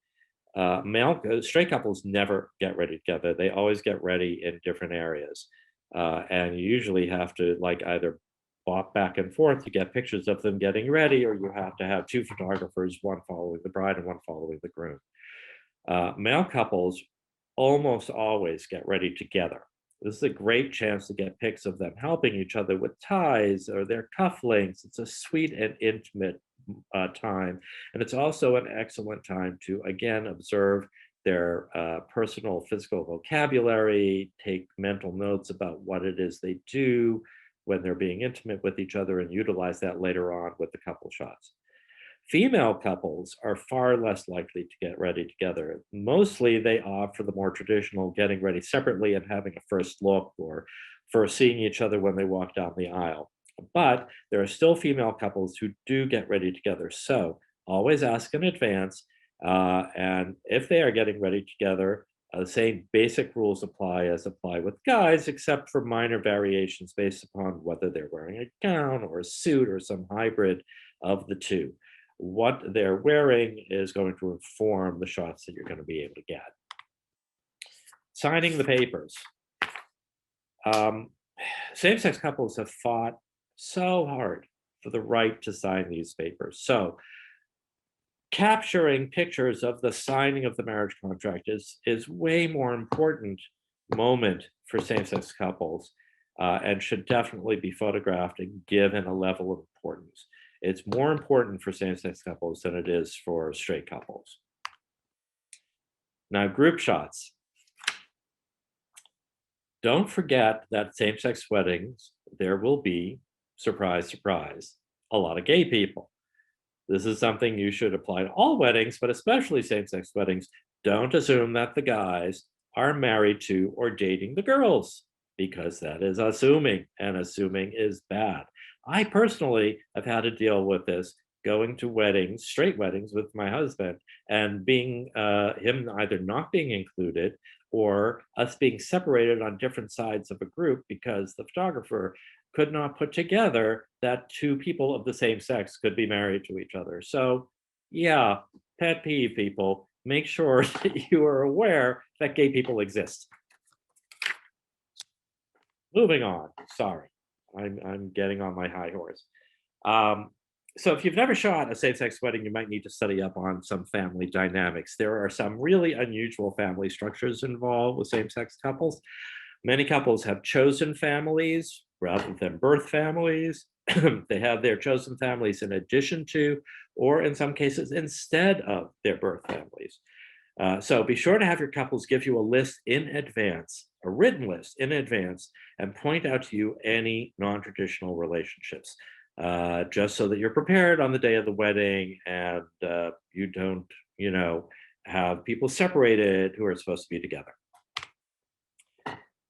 Straight couples never get ready together. They always get ready in different areas. And you usually have to like either walk back and forth to get pictures of them getting ready, or you have to have two photographers, one following the bride and one following the groom. Male couples almost always get ready together. This is a great chance to get pics of them helping each other with ties or their cufflinks. It's a sweet and intimate time. And it's also an excellent time to, again, observe their personal physical vocabulary, take mental notes about what it is they do when they're being intimate with each other, and utilize that later on with the couple shots. Female couples are far less likely to get ready together. Mostly they opt for the more traditional getting ready separately and having a first look, or for seeing each other when they walk down the aisle. But there are still female couples who do get ready together. So always ask in advance. And if they are getting ready together, the same basic rules apply as apply with guys, except for minor variations based upon whether they're wearing a gown or a suit or some hybrid of the two. What they're wearing is going to inform the shots that you're going to be able to get. Signing the papers. Same-sex couples have fought so hard for the right to sign these papers. So capturing pictures of the signing of the marriage contract is way more important moment for same-sex couples, and should definitely be photographed and given a level of importance. It's more important for same-sex couples than it is for straight couples. Now, group shots. Don't forget that same-sex weddings, there will be, surprise, surprise, a lot of gay people. This is something you should apply to all weddings, but especially same-sex weddings. Don't assume that the guys are married to or dating the girls, because that is assuming, and assuming is bad. I personally have had to deal with this going to weddings, straight weddings with my husband, and being him either not being included or us being separated on different sides of a group because the photographer could not put together that two people of the same sex could be married to each other. So yeah, pet peeve, people, make sure that you are aware that gay people exist. Moving on, sorry, I'm getting on my high horse. So if you've never shot a same-sex wedding, you might need to study up on some family dynamics. There are some really unusual family structures involved with same-sex couples. Many couples have chosen families rather than birth families. They have their chosen families in addition to, or in some cases, instead of their birth families. So be sure to have your couples give you a list in advance, a written list in advance, and point out to you any non-traditional relationships, just so that you're prepared on the day of the wedding and you don't, have people separated who are supposed to be together.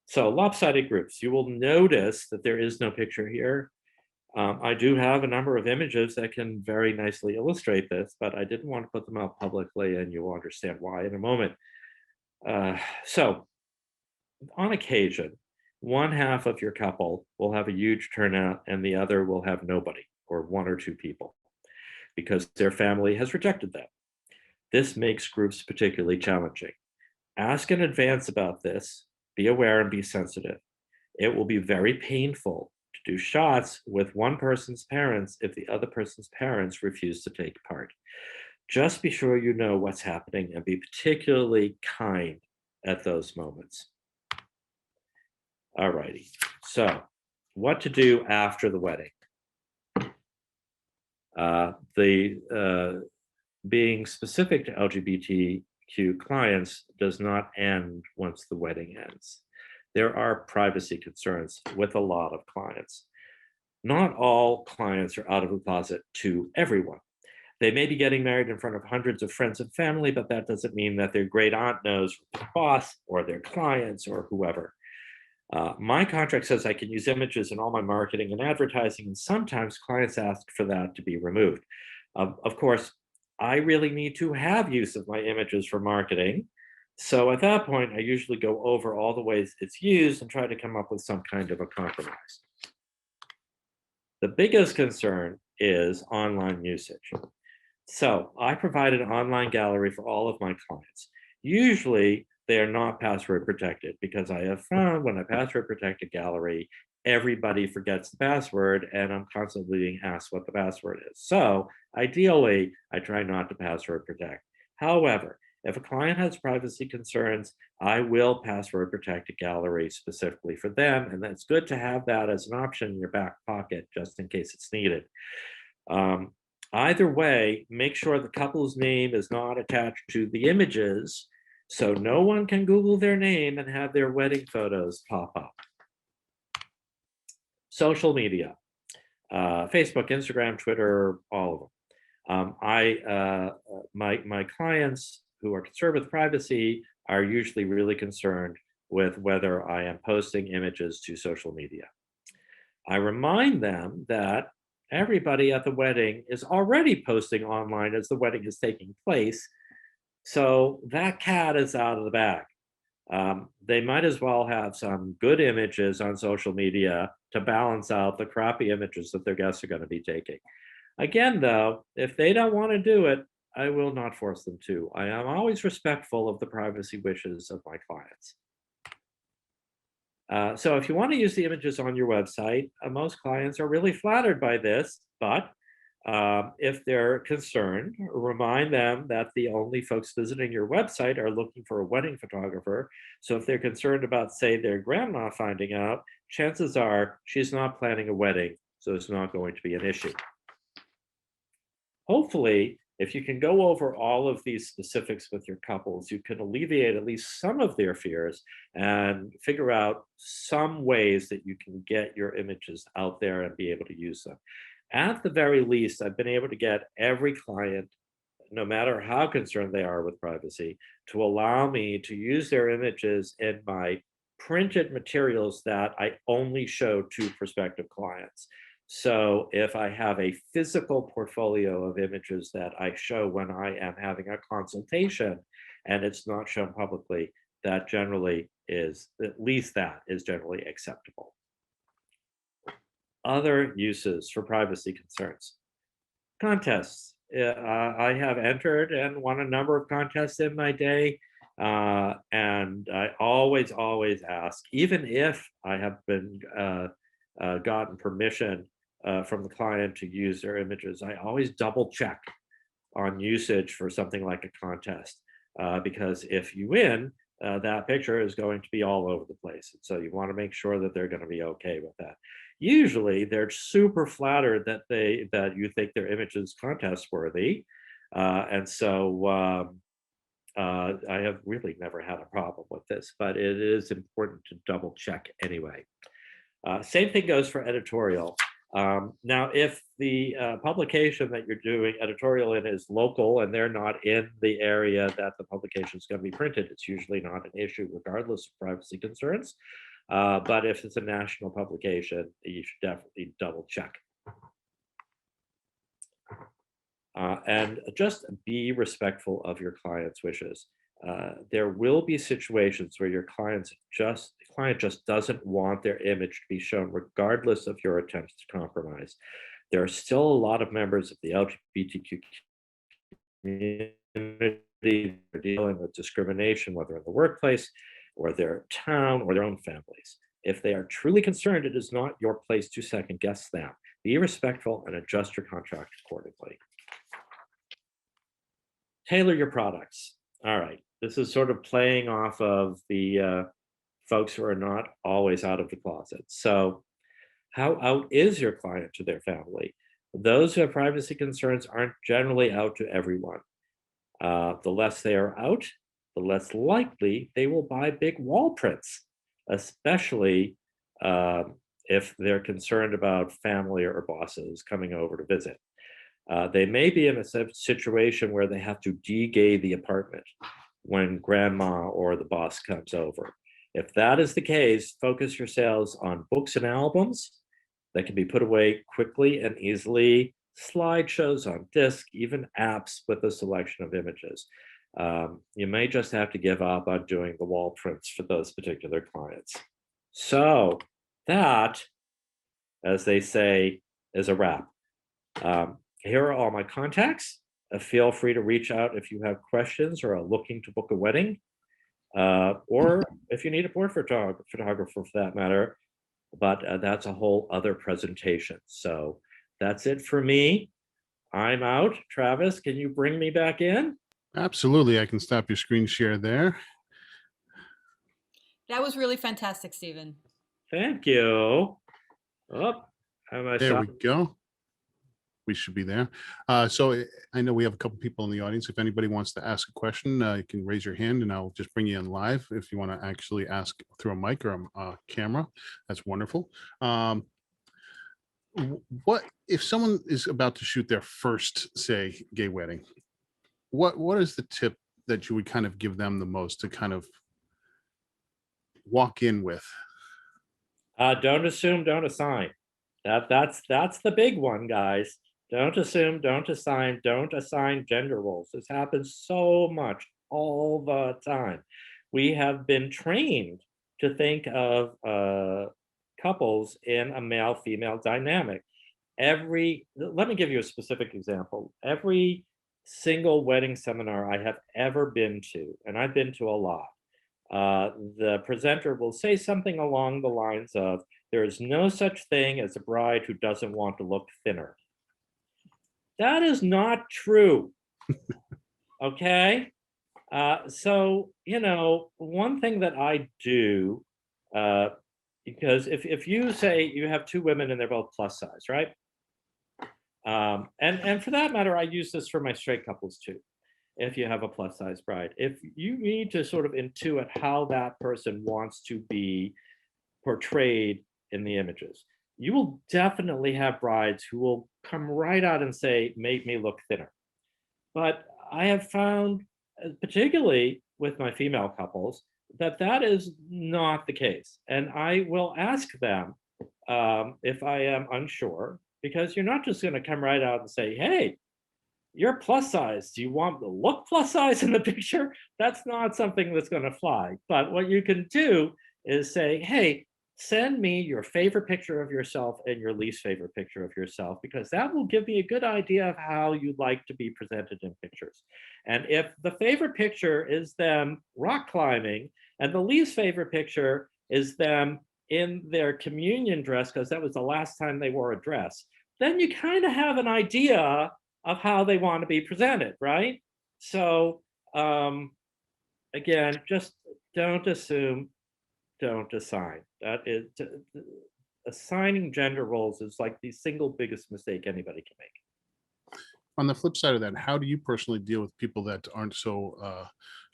So lopsided groups, you will notice that there is no picture here. I do have a number of images that can very nicely illustrate this, but I didn't want to put them out publicly, and you will understand why in a moment. So on occasion, one half of your couple will have a huge turnout and the other will have nobody, or one or two people, because their family has rejected them. This makes groups particularly challenging. Ask in advance about this, be aware and be sensitive. It will be very painful to do shots with one person's parents if the other person's parents refuse to take part. Just be sure you know what's happening and be particularly kind at those moments. All righty, so what to do after the wedding? Being specific to LGBTQ clients does not end once the wedding ends. There are privacy concerns with a lot of clients. Not all clients are out of the closet to everyone. They may be getting married in front of hundreds of friends and family, but that doesn't mean that their great aunt knows their boss or their clients or whoever. My contract says I can use images in all my marketing and advertising, and sometimes clients ask for that to be removed. Of course, I really need to have use of my images for marketing. So at that point, I usually go over all the ways it's used and try to come up with some kind of a compromise. The biggest concern is online usage. So I provide an online gallery for all of my clients. Usually they are not password protected because I have found when I password protect a gallery, everybody forgets the password and I'm constantly being asked what the password is. So ideally, I try not to password protect. However, if a client has privacy concerns, I will password protect a gallery specifically for them. And it's good to have that as an option in your back pocket just in case it's needed. Either way, make sure the couple's name is not attached to the images so no one can Google their name and have their wedding photos pop up. Social media, Facebook, Instagram, Twitter, all of them. My clients who are concerned with privacy are usually really concerned with whether I am posting images to social media. I remind them that everybody at the wedding is already posting online as the wedding is taking place. So that cat is out of the bag. They might as well have some good images on social media to balance out the crappy images that their guests are going to be taking. Again, though, if they don't want to do it, I will not force them to. I am always respectful of the privacy wishes of my clients. So if you want to use the images on your website, most clients are really flattered by this, but If they're concerned, remind them that the only folks visiting your website are looking for a wedding photographer. So if they're concerned about, say, their grandma finding out, chances are she's not planning a wedding, so it's not going to be an issue. Hopefully, if you can go over all of these specifics with your couples, you can alleviate at least some of their fears and figure out some ways that you can get your images out there and be able to use them. At the very least, I've been able to get every client, no matter how concerned they are with privacy, to allow me to use their images in my printed materials that I only show to prospective clients. So if I have a physical portfolio of images that I show when I am having a consultation and it's not shown publicly, that generally is, at least that is generally acceptable. Other uses for privacy concerns. Contests. I have entered and won a number of contests in my day. And I always ask, even if I have been gotten permission from the client to use their images, I always double check on usage for something like a contest. Because if you win, that picture is going to be all over the place. And so you want to make sure that they're going to be okay with that. Usually they're super flattered that you think their image is contest worthy. And so I have really never had a problem with this, but it is important to double check anyway. Same thing goes for editorial. Now, if the publication that you're doing editorial in is local and they're not in the area that the publication is going to be printed, it's usually not an issue regardless of privacy concerns. But if it's a national publication, you should definitely double check. And just be respectful of your client's wishes. There will be situations where your client just doesn't want their image to be shown, regardless of your attempts to compromise. There are still a lot of members of the LGBTQ community who are dealing with discrimination, whether in the workplace or their town or their own families. If they are truly concerned, it is not your place to second guess them. Be respectful and adjust your contract accordingly. Tailor your products. All right, this is sort of playing off of the folks who are not always out of the closet. So how out is your client to their family? Those who have privacy concerns aren't generally out to everyone. The less they are out, the less likely they will buy big wall prints, especially if they're concerned about family or bosses coming over to visit. They may be in a situation where they have to de-gay the apartment when grandma or the boss comes over. If that is the case, focus your sales on books and albums that can be put away quickly and easily, slideshows on disk, even apps with a selection of images. You may just have to give up on doing the wall prints for those particular clients. So that, as they say, is a wrap. Here are all my contacts. Feel free to reach out if you have questions or are looking to book a wedding, or if you need a portrait photographer for that matter. But that's a whole other presentation. So that's it for me. I'm out. Travis, can you bring me back in? Absolutely. I can stop your screen share there. That was really fantastic, Steven. Thank you. Oh, there we go. We should be there. So I know we have a couple people in the audience. If anybody wants to ask a question, you can raise your hand and I'll just bring you in live. If you want to actually ask through a mic or a camera, that's wonderful. What if someone is about to shoot their first, say, gay wedding? What is the tip that you would kind of give them the most to kind of walk in with? Don't assume, don't assign. That's the big one, guys. Don't assume, don't assign gender roles. This happens so much all the time. We have been trained to think of couples in a male-female dynamic. Let me give you a specific example. Every single wedding seminar I have ever been to, and I've been to a lot, the presenter will say something along the lines of, there is no such thing as a bride who doesn't want to look thinner. That is not true. Okay. So, one thing that I do, because if you say you have two women and they're both plus size, right? And for that matter, I use this for my straight couples too. If you have a plus size bride, if you need to sort of intuit how that person wants to be portrayed in the images, you will definitely have brides who will come right out and say, make me look thinner. But I have found, particularly with my female couples, that that is not the case. And I will ask them if I am unsure, because you're not just going to come right out and say, hey, you're plus size. Do you want to look plus size in the picture? That's not something that's going to fly. But what you can do is say, hey, send me your favorite picture of yourself and your least favorite picture of yourself, because that will give me a good idea of how you like to be presented in pictures. And if the favorite picture is them rock climbing and the least favorite picture is them in their communion dress, because that was the last time they wore a dress, then you kind of have an idea of how they want to be presented, right? So again, just don't assume, don't assign. That is, assigning gender roles is like the single biggest mistake anybody can make. On the flip side of that, how do you personally deal with people that aren't so,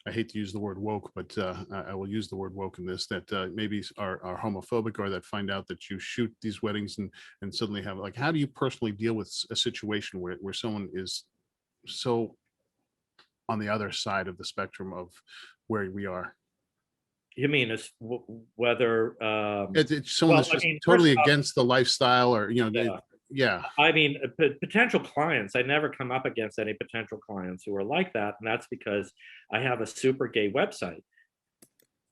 I hate to use the word woke, but I will use the word woke in this, that maybe are homophobic, or that find out that you shoot these weddings and suddenly have, like, how do you personally deal with a situation where someone is so on the other side of the spectrum of where we are? You mean whether It's someone well, that's I just mean, totally first off, against the lifestyle, or yeah. yeah. I mean, potential clients, I never come up against any potential clients who are like that. And that's because I have a super gay website,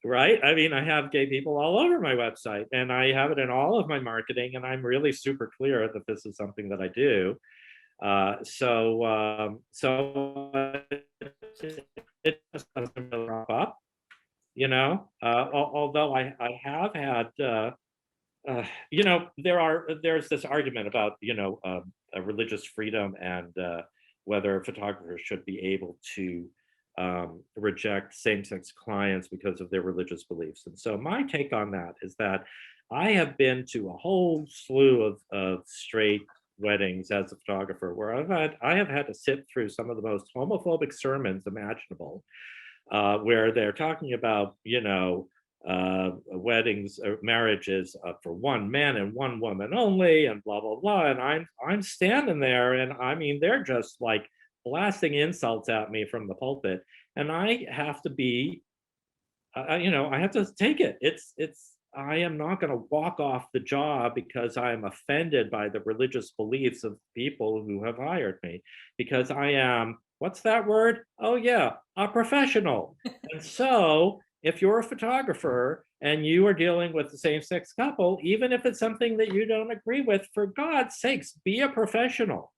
right? I mean, I have gay people all over my website, and I have it in all of my marketing. And I'm really super clear that this is something that I do. So it just doesn't really wrap up, although I have had, there's this argument about, religious freedom and whether photographers should be able to reject same-sex clients because of their religious beliefs. And so my take on that is that I have been to a whole slew of straight weddings as a photographer where I have had to sit through some of the most homophobic sermons imaginable, where they're talking about, weddings or marriages for one man and one woman only, and blah blah blah. And I'm standing there, and I mean, they're just like blasting insults at me from the pulpit, and I have to be, I have to take it. I am not going to walk off the job because I am offended by the religious beliefs of people who have hired me, because I am, what's that word? Oh yeah, a professional. And so if you're a photographer and you are dealing with the same-sex couple, even if it's something that you don't agree with, for God's sakes, be a professional.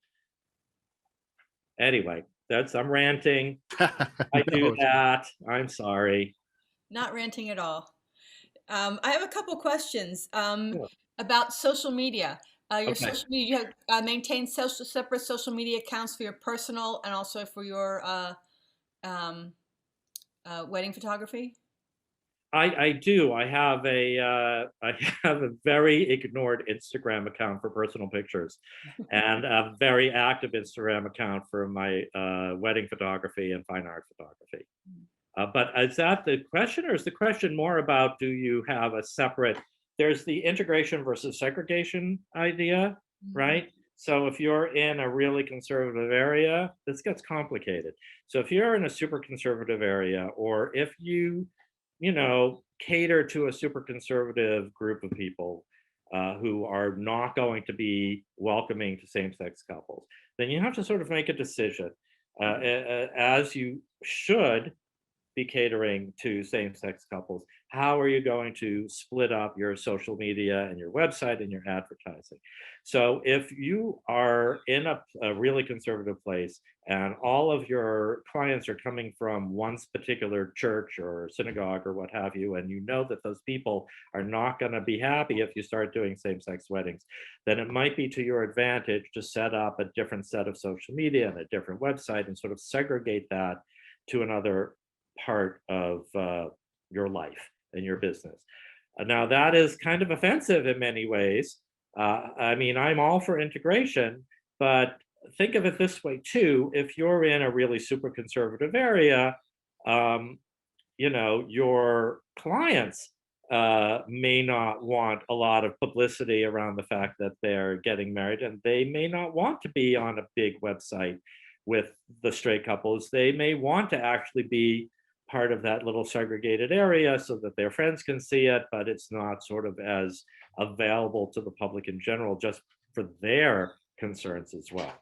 Anyway, I'm ranting. I do that. I'm sorry. Not ranting at all. I have a couple questions Sure. about social media. Your Okay. social media, you have maintained separate social media accounts for your personal and also for your um, wedding photography? I do. I have I have a very ignored Instagram account for personal pictures, and a very active Instagram account for my wedding photography and fine art photography. But is that the question, or is the question more about, do you have a separate? There's the integration versus segregation idea, right? So if you're in a really conservative area, this gets complicated. So if you're in a super conservative area, or if cater to a super conservative group of people who are not going to be welcoming to same-sex couples, then you have to sort of make a decision, as you should, be catering to same-sex couples? How are you going to split up your social media and your website and your advertising? So if you are in a really conservative place and all of your clients are coming from one particular church or synagogue or what have you, and you know that those people are not going to be happy if you start doing same-sex weddings, then it might be to your advantage to set up a different set of social media and a different website and sort of segregate that to another part of your life and your business. Now, that is kind of offensive in many ways. I mean, I'm all for integration, but think of it this way too. If you're in a really super conservative area, your clients may not want a lot of publicity around the fact that they're getting married, and they may not want to be on a big website with the straight couples. They may want to actually be part of that little segregated area so that their friends can see it, but it's not sort of as available to the public in general, just for their concerns as well.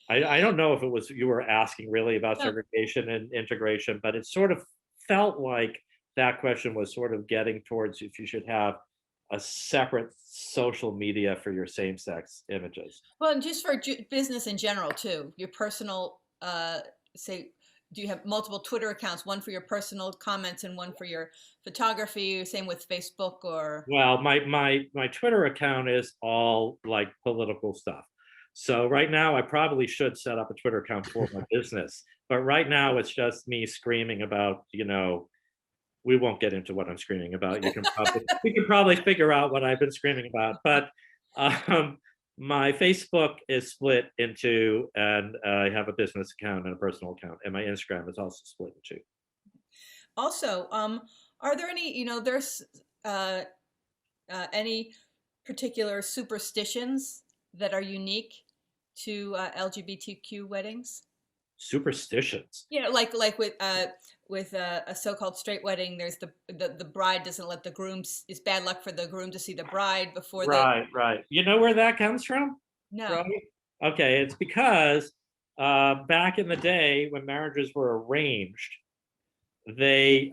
I don't know if it was you were asking really about segregation and integration, but it sort of felt like that question was sort of getting towards if you should have a separate social media for your same-sex images. Well, and just for business in general too, your personal, say, do you have multiple Twitter accounts, one for your personal comments and one for your photography? Same with Facebook or? Well, my Twitter account is all like political stuff. So right now I probably should set up a Twitter account for my business, but right now it's just me screaming about, we won't get into what I'm screaming about. We can probably figure out what I've been screaming about, but my Facebook is split into, and I have a business account and a personal account, and my Instagram is also split into. Also, are there any, there's any particular superstitions that are unique to LGBTQ weddings? Superstitions? Like with a so-called straight wedding, there's the bride doesn't let the groom. It's bad luck for the groom to see the bride before they. Right. You know where that comes from? No. Right? Okay, it's because back in the day when marriages were arranged, they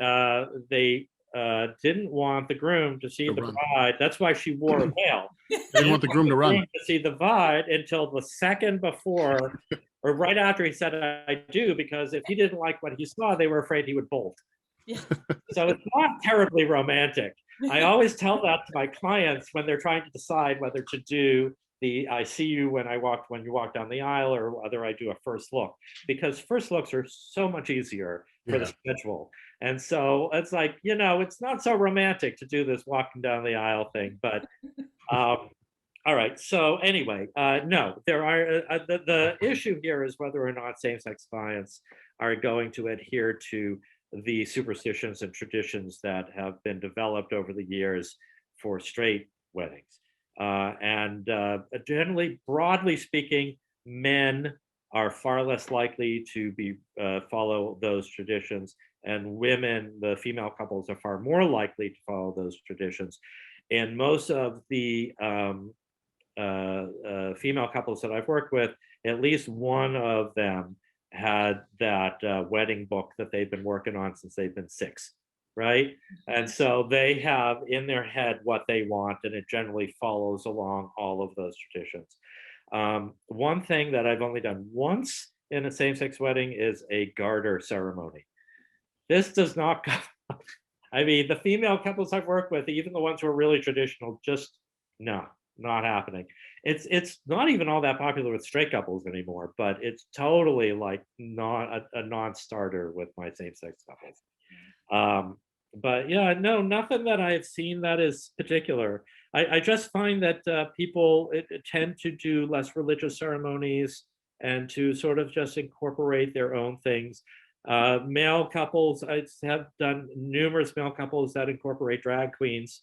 didn't want the groom to see the bride. That's why she wore a veil. They didn't want the groom to run. To see the bride until the second before or right after he said I do, because if he didn't like what he saw, they were afraid he would bolt. Yeah. So it's not terribly romantic. I always tell that to my clients when they're trying to decide whether to do the I see you when you walk down the aisle, or whether I do a first look, because first looks are so much easier for the schedule. And so it's like, it's not so romantic to do this walking down the aisle thing, but all right. So anyway, no, there are the issue here is whether or not same-sex clients are going to adhere to the superstitions and traditions that have been developed over the years for straight weddings. And generally, broadly speaking, men are far less likely to be follow those traditions, and women, the female couples, are far more likely to follow those traditions. And most of the female couples that I've worked with, at least one of them had that wedding book that they've been working on since they've been 6, right? And so they have in their head what they want, and it generally follows along all of those traditions. One thing that I've only done once in a same-sex wedding is a garter ceremony. This does not go. I mean, the female couples I've worked with, even the ones who are really traditional, just no, not happening. It's not even all that popular with straight couples anymore, but it's totally like not a non-starter with my same-sex couples. But yeah, no, nothing that I've seen that is particular. I just find that people tend to do less religious ceremonies and to sort of just incorporate their own things. Male couples, I have done numerous male couples that incorporate drag queens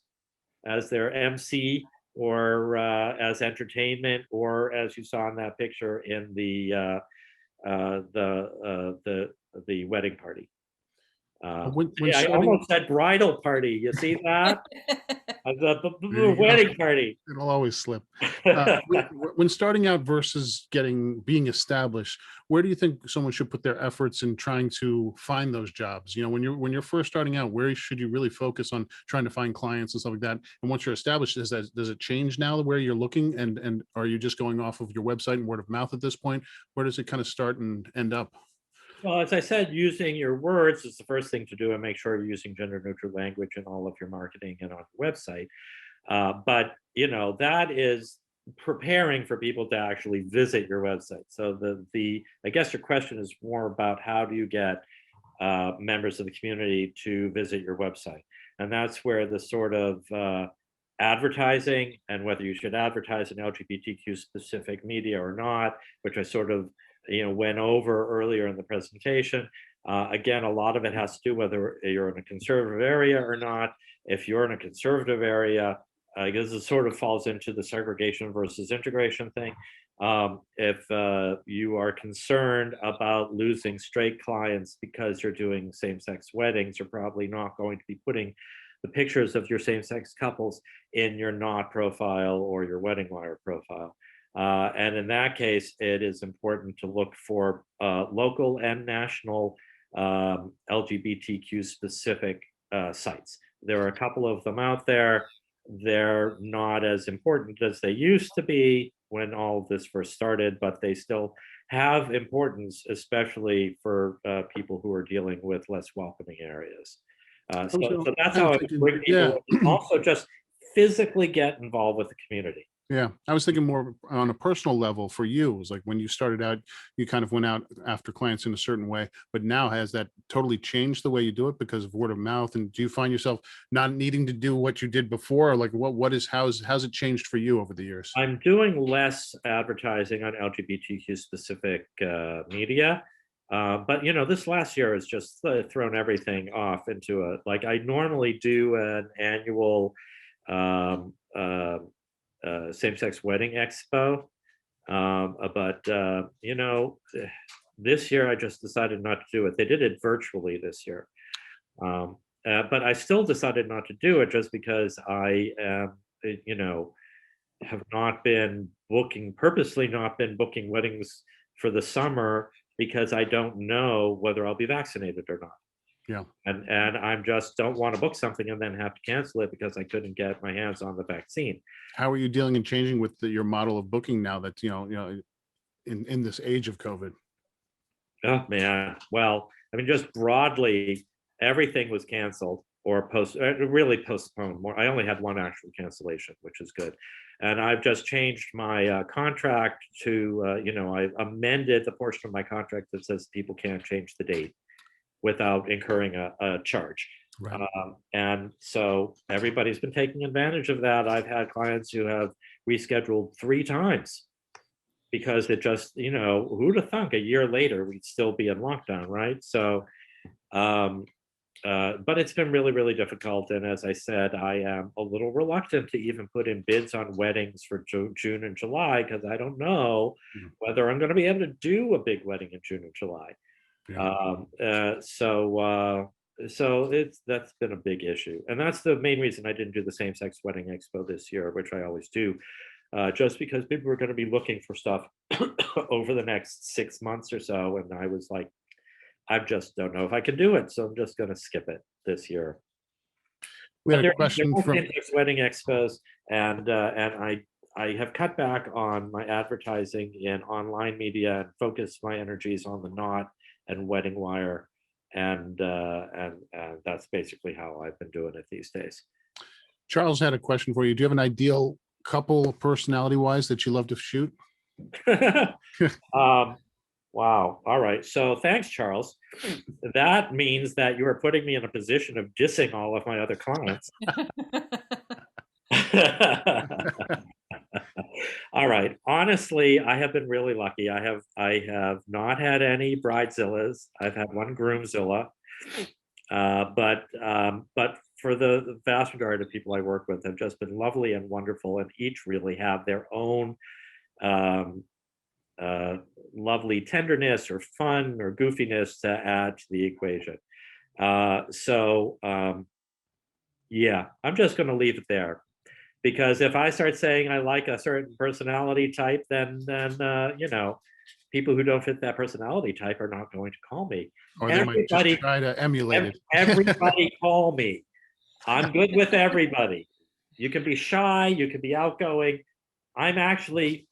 as their MC, or as entertainment, or as you saw in that picture in the wedding party. When I starting, almost said bridal party. You see that? there you go. Wedding party. It'll always slip. When starting out versus being established, where do you think someone should put their efforts in trying to find those jobs? You know, when you're first starting out, where should you really focus on trying to find clients and stuff like that? And once you're established, does it change now where you're looking, and are you just going off of your website and word of mouth at this point? Where does it kind of start and end up? Well, as I said, using your words is the first thing to do, and make sure you're using gender neutral language in all of your marketing and on your website. But that is preparing for people to actually visit your website. So I guess your question is more about how do you get members of the community to visit your website, and that's where the sort of advertising, and whether you should advertise in LGBTQ specific media or not, which I sort of went over earlier in the presentation. Again, a lot of it has to do whether you're in a conservative area or not. If you're in a conservative area, I guess it sort of falls into the segregation versus integration thing. If you are concerned about losing straight clients because you're doing same-sex weddings, you're probably not going to be putting the pictures of your same-sex couples in your Knot profile or your Wedding Wire profile. And in that case, it is important to look for local and national LGBTQ specific sites. There are a couple of them out there. They're not as important as they used to be when all of this first started, but they still have importance, especially for people who are dealing with less welcoming areas. So that's how I bring people in. Also just physically get involved with the community. Yeah, I was thinking more on a personal level for you. It was like when you started out, you kind of went out after clients in a certain way, but now has that totally changed the way you do it because of word of mouth? And do you find yourself not needing to do what you did before? Or like how's it changed for you over the years? I'm doing less advertising on LGBTQ specific media. But this last year has just thrown everything off into I normally do an annual same-sex wedding expo, but this year I just decided not to do it. They did it virtually this year, but I still decided not to do it just because I have not been purposely not been booking weddings for the summer because I don't know whether I'll be vaccinated or not. Yeah. And I just don't want to book something and then have to cancel it because I couldn't get my hands on the vaccine. How are you dealing and changing with your model of booking now that, in this age of COVID? Oh man. Well, I mean, just broadly, everything was canceled or really postponed more. I only had one actual cancellation, which is good. And I've just changed my contract to, I amended the portion of my contract that says people can't change the date without incurring a charge. Right. And so everybody's been taking advantage of that. I've had clients who have rescheduled 3 times because it just, who'd have thunk a year later we'd still be in lockdown, right? So, but it's been really, really difficult. And as I said, I am a little reluctant to even put in bids on weddings for June and July because I don't know whether I'm going to be able to do a big wedding in June and July. Yeah. So that's been a big issue, and that's the main reason I didn't do the same-sex wedding expo this year, which I always do, just because people were going to be looking for stuff over the next 6 months or so, and I was like, I just don't know if I can do it, so I'm just going to skip it this year. We had But a question there are from same-sex wedding expos, and I have cut back on my advertising in online media and focused my energies on the Knot and Wedding Wire, and that's basically how I've been doing it these days. Charles had a question for you. Do you have an ideal couple personality wise that you love to shoot? Wow. All right. So thanks, Charles. That means that you are putting me in a position of dissing all of my other clients. All right. Honestly, I have been really lucky. I have not had any bridezillas. I've had one groomzilla. But for the vast majority of people I work with have just been lovely and wonderful, and each really have their own lovely tenderness or fun or goofiness to add to the equation. Yeah, I'm just going to leave it there, because if I start saying I like a certain personality type, then people who don't fit that personality type are not going to call me. Or they might just Everybody, try to emulate it. everybody call me. I'm good with everybody. You can be shy, you can be outgoing. I'm actually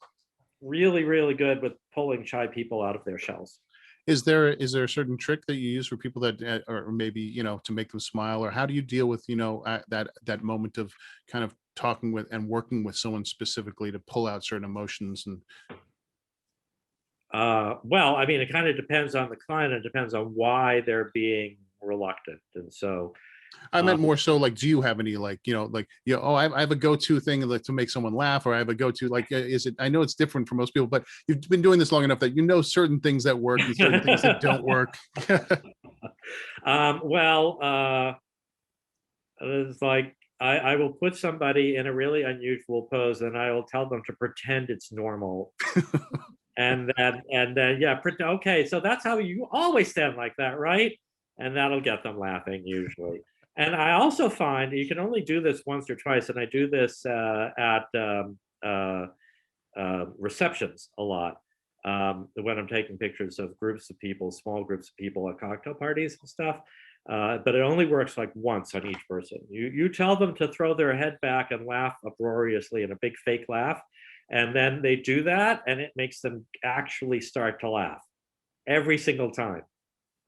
really, really good with pulling shy people out of their shells. Is there a certain trick that you use for people that or maybe, to make them smile, or how do you deal with, that moment of kind of talking with and working with someone specifically to pull out certain emotions? And Well, I mean, it kind of depends on the client. It depends on why they're being reluctant. And so, I uh, meant more so like, do you have any oh, I have a go-to thing like to make someone laugh, or I have a go-to like, is it? I know it's different for most people, but you've been doing this long enough that certain things that work and certain things that don't work. well, it's like I will put somebody in a really unusual pose, and I will tell them to pretend it's normal. And then yeah, okay, so that's how you always stand like that, right? And that'll get them laughing usually. And I also find you can only do this once or twice, and I do this at receptions a lot, when I'm taking pictures of groups of people, small groups of people at cocktail parties and stuff. But it only works like once on each person. You tell them to throw their head back and laugh uproariously in a big fake laugh, and then they do that, and it makes them actually start to laugh every single time.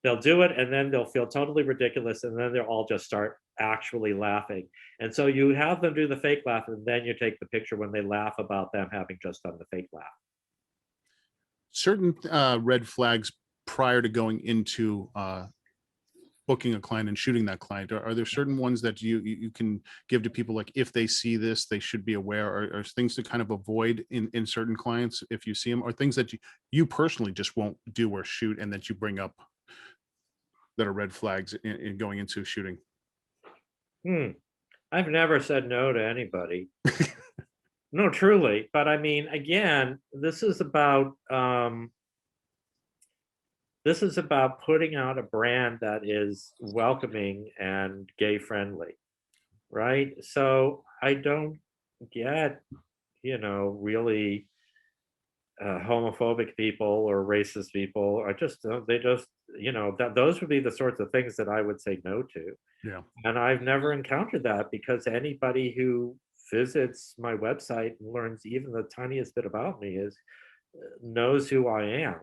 They'll do it, and then they'll feel totally ridiculous, and then they'll all just start actually laughing. And so you have them do the fake laugh, and then you take the picture when they laugh about them having just done the fake laugh. Certain red flags prior to going into booking a client and shooting that client, are there certain ones that you can give to people, like if they see this they should be aware, or things to kind of avoid in certain clients if you see them, or things that you personally just won't do or shoot and that you bring up that are red flags in going into shooting? I've never said no to anybody. No, truly. But I mean, again, this is about putting out a brand that is welcoming and gay friendly, right? So I don't get, really homophobic people or racist people. I just don't. They just, that those would be the sorts of things that I would say no to. Yeah. And I've never encountered that, because anybody who visits my website and learns even the tiniest bit about me knows who I am.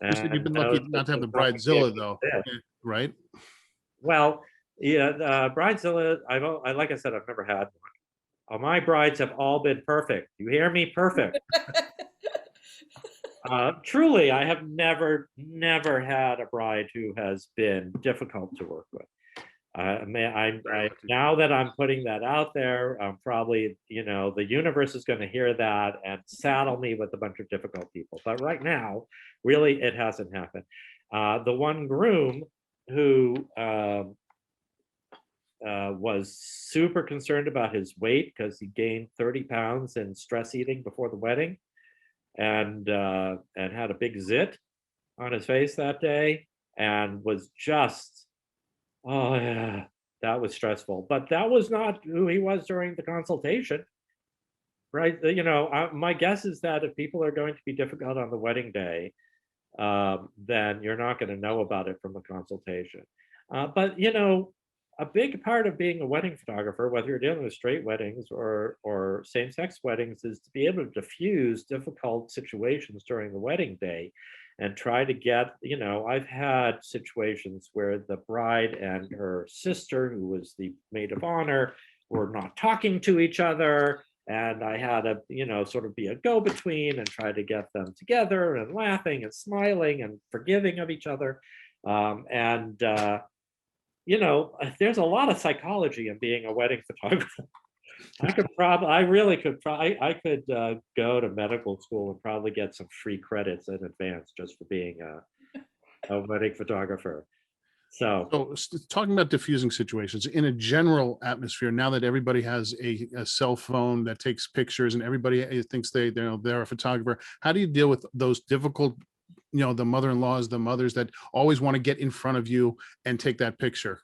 You said you've And been lucky knows not to have that the there's nothing bridezilla gay though, there. right? Well, yeah, bridezilla. Like I said, I've never had one. My brides have all been perfect. You hear me? Perfect. Truly, I have never had a bride who has been difficult to work with. Now that I'm putting that out there, I'm probably, the universe is going to hear that and saddle me with a bunch of difficult people. But right now, really, it hasn't happened. The one groom who was super concerned about his weight because he gained 30 pounds in stress eating before the wedding, and had a big zit on his face that day, and was just, oh yeah, that was stressful. But that was not who he was during the consultation, right? My guess is that if people are going to be difficult on the wedding day, then you're not going to know about it from the consultation. But a big part of being a wedding photographer, whether you're dealing with straight weddings or same-sex weddings, is to be able to diffuse difficult situations during the wedding day and try to get, I've had situations where the bride and her sister, who was the maid of honor, were not talking to each other. And I had to, sort of be a go-between and try to get them together and laughing and smiling and forgiving of each other. There's a lot of psychology in being a wedding photographer. I really could go to medical school and probably get some free credits in advance just for being a wedding photographer. So talking about diffusing situations in a general atmosphere, now that everybody has a cell phone that takes pictures and everybody thinks they're a photographer, how do you deal with those difficult the mother-in-laws, the mothers that always want to get in front of you and take that picture?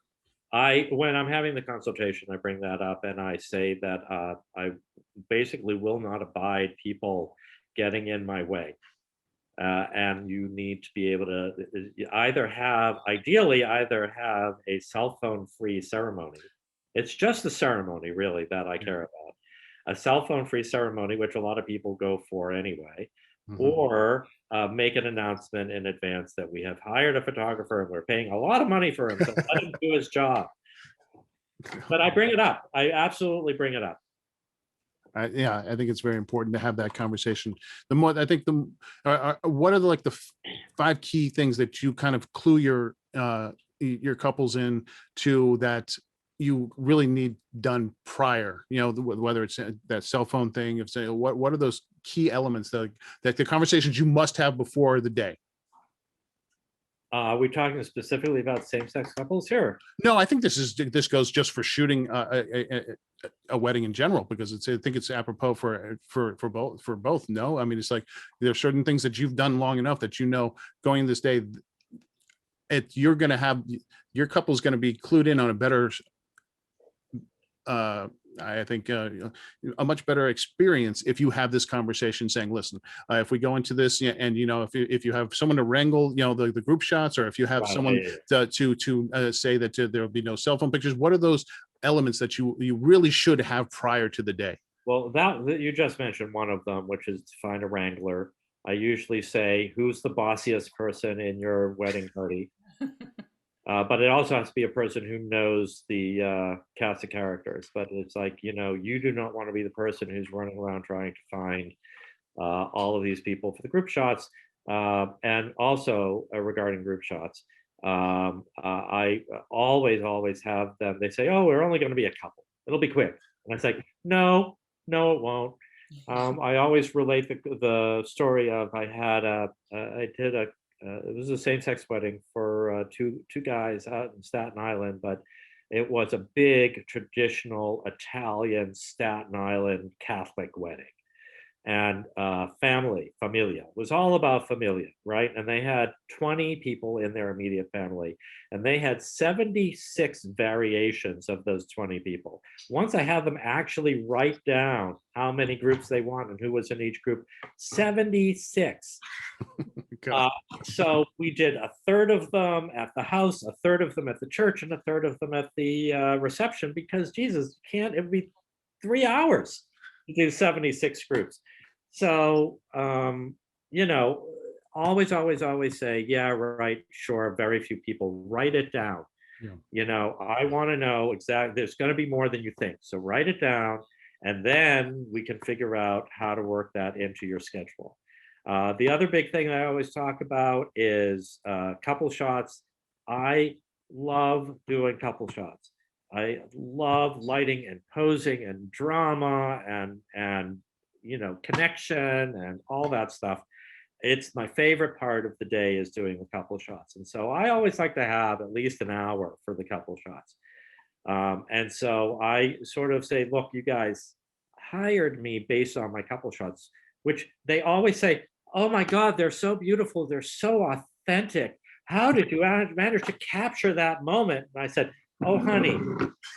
When I'm having the consultation, I bring that up and I say that I basically will not abide people getting in my way. And you need to be able to ideally either have a cell phone free ceremony. It's just the ceremony really that I care about. A cell phone free ceremony, which a lot of people go for anyway, or make an announcement in advance that we have hired a photographer and we're paying a lot of money for him, so let him do his job. But I bring it up. I absolutely bring it up. Yeah, I think it's very important to have that conversation. The more I think, what are the 5 key things that you kind of clue your couples in to that you really need done prior? Whether it's that cell phone thing, of saying what are those key elements that the conversations you must have before the day? Are we talking specifically about same-sex couples here? No, I think this goes just for shooting a wedding in general, because I think it's apropos for both. No, I mean, it's like there's certain things that you've done long enough that going this day, you're going to have your couple's going to be clued in on a better I think a much better experience if you have this conversation saying, listen, if we go into this, and if you have someone to wrangle the group shots, or if you have someone to say that there will be no cell phone pictures, what are those elements that you really should have prior to the day? Well, that you just mentioned one of them, which is to find a wrangler. I usually say, who's the bossiest person in your wedding party? But it also has to be a person who knows the cast of characters. But it's like, you do not want to be the person who's running around trying to find all of these people for the group shots. And also regarding group shots, I always have them, they say, oh, we're only going to be a couple. It'll be quick. And I say, no, it won't. I always relate the story of it was a same-sex wedding for two guys out in Staten Island, but it was a big traditional Italian Staten Island Catholic wedding. And familia was all about familia, right? And they had 20 people in their immediate family, and they had 76 variations of those 20 people. Once I had them actually write down how many groups they want and who was in each group, 76. So we did a third of them at the house, a third of them at the church, and a third of them at the reception, because Jesus, it would be 3 hours to do 76 groups. So, always say, yeah, right, sure, very few people. Write it down. Yeah. I want to know exactly, there's going to be more than you think. So write it down, and then we can figure out how to work that into your schedule. The other big thing that I always talk about is couple shots. I love doing couple shots. I love lighting and posing and drama and connection and all that stuff. It's my favorite part of the day, is doing the couple shots. And so I always like to have at least an hour for the couple shots. And so I sort of say, look, you guys hired me based on my couple shots, which they always say, oh my God, they're so beautiful. They're so authentic. How did you manage to capture that moment? And I said, oh, honey,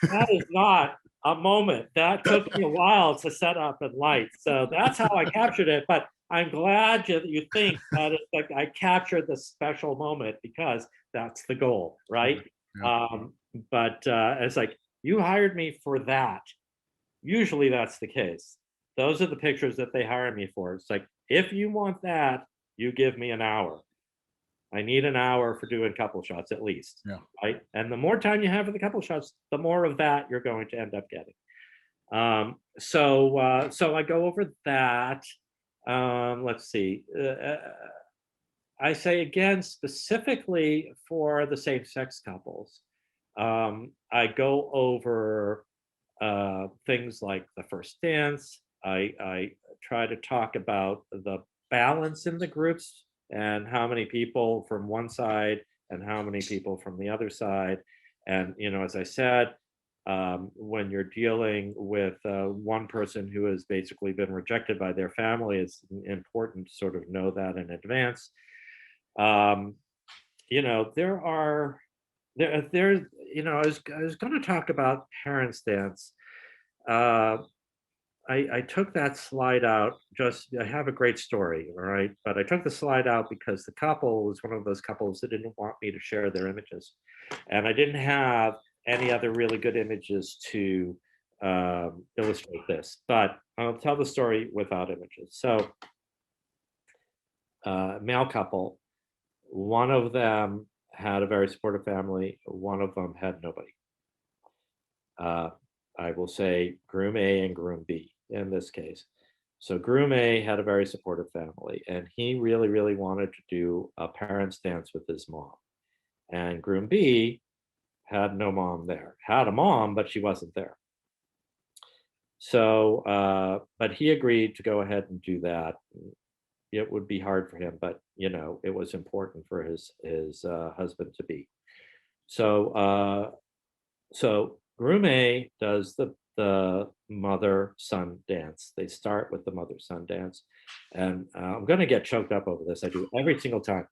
that is not a moment. That took me a while to set up and light. So that's how I captured it. But I'm glad you think that it's like I captured the special moment, because that's the goal, right? Yeah. But it's like, you hired me for that. Usually that's the case. Those are the pictures that they hire me for. It's like, if you want that, you give me an hour. I need an hour for doing couple shots at least. Yeah. Right. And the more time you have for the couple shots, the more of that you're going to end up getting. So I go over that. Let's see. I say again, specifically for the same-sex couples, I go over things like the first dance. I try to talk about the balance in the groups, and how many people from one side and how many people from the other side. And, as I said, when you're dealing with one person who has basically been rejected by their family, it's important to sort of know that in advance. You know, there, you know, I was going to talk about parents dance. Uh, I took that slide out, just, I have a great story, all right? But I took the slide out because the couple was one of those couples that didn't want me to share their images. And I didn't have any other really good images to illustrate this, but I'll tell the story without images. So, male couple, one of them had a very supportive family, one of them had nobody. I will say groom A and groom B in this case. So groom A had a very supportive family, and he really, really wanted to do a parents dance with his mom. And groom B had no mom there. Had a mom, but she wasn't there. So, but he agreed to go ahead and do that. It would be hard for him, but you know, it was important for his husband to be. So, so groom A does the mother-son dance. They start with the mother-son dance. And I'm going to get choked up over this. I do every single time.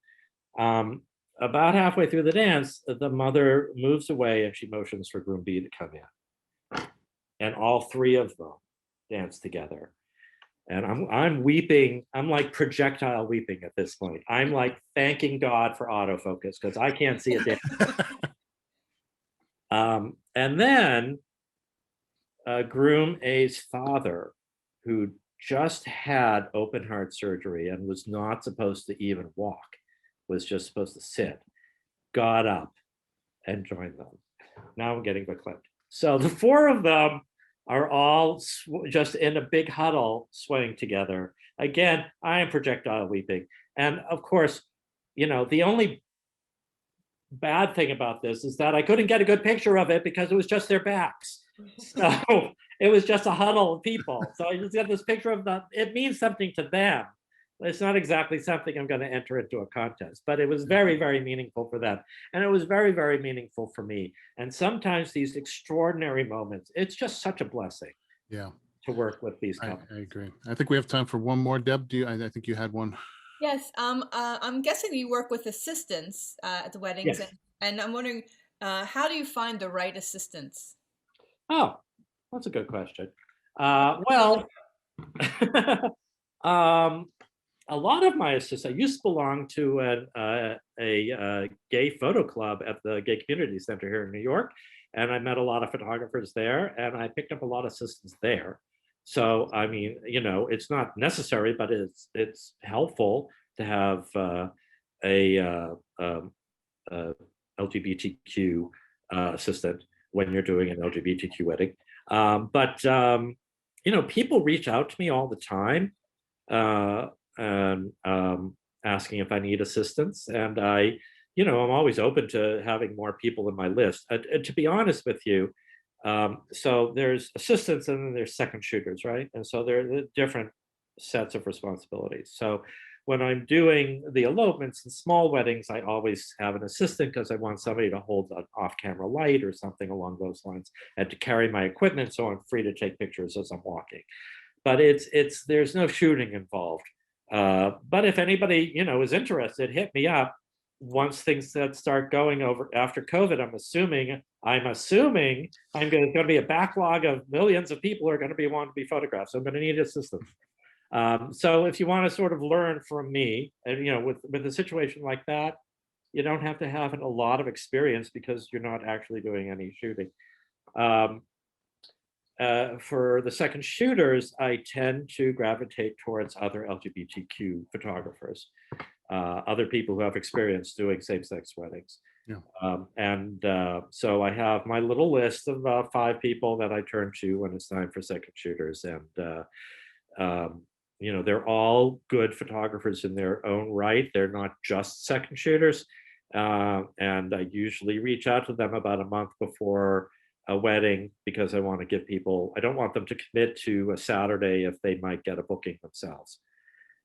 About halfway through the dance, the mother moves away and she motions for groom B to come in. And all three of them dance together. And I'm weeping. I'm like projectile weeping at this point. I'm like thanking God for autofocus because I can't see it. And then groom A's father, who just had open heart surgery and was not supposed to even walk, was just supposed to sit, got up and joined them. Now I'm getting verklempt. So the four of them are all just in a big huddle swaying together. Again, I am projectile weeping. And of course, you know, the only bad thing about this is that I couldn't get a good picture of it because it was just their backs. So it was just a huddle of people. So I just got this picture of them. It means something to them. It's not exactly something I'm going to enter into a contest, but it was very, very meaningful for them. And it was very, very meaningful for me. And sometimes these extraordinary moments, it's just such a blessing. Yeah. To work with these couples. I agree. I think we have time for one more. Deb, do you? I think you had one. Yes, I'm guessing you work with assistants at the weddings, Yes. and I'm wondering, how do you find the right assistants? Oh, that's a good question. Well, a lot of my assistants, I used to belong to a gay photo club at the Gay Community Center here in New York, and I met a lot of photographers there, and I picked up a lot of assistants there. So, I mean, you know, it's not necessary, but it's helpful to have a LGBTQ assistant when you're doing an LGBTQ wedding. But you know, people reach out to me all the time and asking if I need assistance, and you know, I'm always open to having more people in my list. To be honest with you, so there's assistants and then there's second shooters, right? And so they're different sets of responsibilities. So when I'm doing the elopements and small weddings, I always have an assistant because I want somebody to hold an off-camera light or something along those lines and to carry my equipment so I'm free to take pictures as I'm walking. But there's no shooting involved. But if anybody, you know, is interested, hit me up. Once things that start going over after COVID, I'm assuming I'm going to be a backlog of millions of people who are going to be wanting to be photographed. So I'm going to need assistance. So if you want to sort of learn from me, and you know, with a situation like that, you don't have to have a lot of experience because you're not actually doing any shooting. For the second shooters, I tend to gravitate towards other LGBTQ photographers, other people who have experience doing same-sex weddings. Yeah. So I have my little list of 5 people that I turn to when it's time for second shooters, and you know, they're all good photographers in their own right. They're not just second shooters, and I usually reach out to them about a month before a wedding because I want to give people, I don't want them to commit to a Saturday if they might get a booking themselves.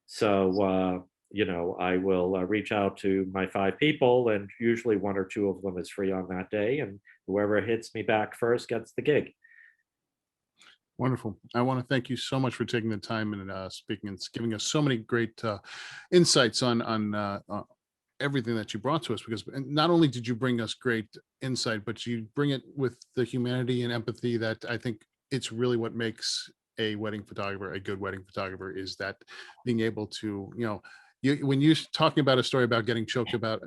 So, you know, I will reach out to my 5 people, and usually 1 or 2 of them is free on that day, and whoever hits me back first gets the gig. Wonderful. I want to thank you so much for taking the time and speaking and giving us so many great insights on everything that you brought to us, because not only did you bring us great insight, but you bring it with the humanity and empathy that I think it's really what makes a wedding photographer a good wedding photographer, is that being able to, when you're talking about a story about getting choked up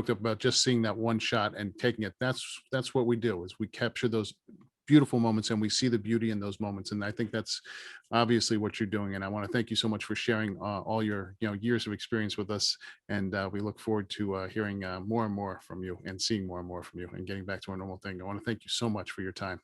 about just seeing that one shot and taking it, that's what we do, is we capture those beautiful moments and we see the beauty in those moments. And I think that's obviously what you're doing. And I want to thank you so much for sharing all your years of experience with us. And we look forward to hearing more and more from you and seeing more and more from you and getting back to our normal thing. I want to thank you so much for your time.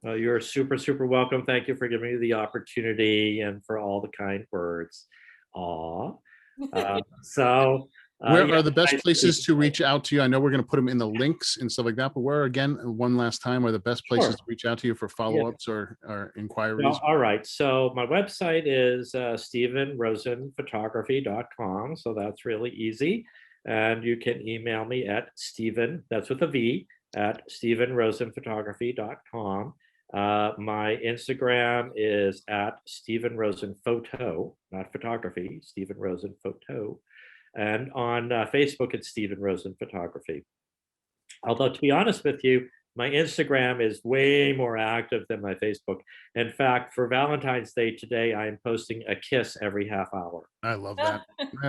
Well, you're super, super welcome. Thank you for giving me the opportunity and for all the kind words. Aw. Where Yeah, are the best places to reach out to you? I know we're going to put them in the links and stuff like that, but where, again, one last time, are the best places Sure. to reach out to you for follow-ups or inquiries? Well, all right. So my website is stevenrosenphotography.com. So that's really easy. And you can email me at Steven, that's with a V, at stevenrosenphotography.com. My Instagram is at Steven Rosen Photo, not photography, Steven Rosen Photo. And on Facebook, it's Steven Rosen Photography. Although, to be honest with you, my Instagram is way more active than my Facebook. In fact, for Valentine's Day today, I am posting a kiss every half hour. I love that.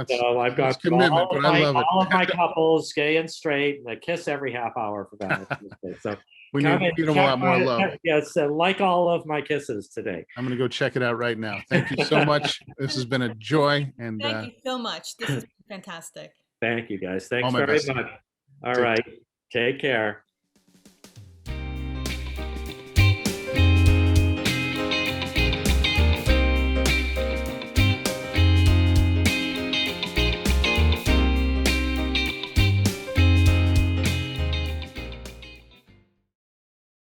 So I've got commitment, but I love it. all of my couples, gay and straight, and a kiss every half hour for Valentine's Day. So We need them a lot more love. Yes, like all of my kisses today. I'm going to go check it out right now. Thank you so much. This has been a joy. And Thank you so much. This is fantastic. Thank you, guys. Thanks All my very best. much. All right. Take care.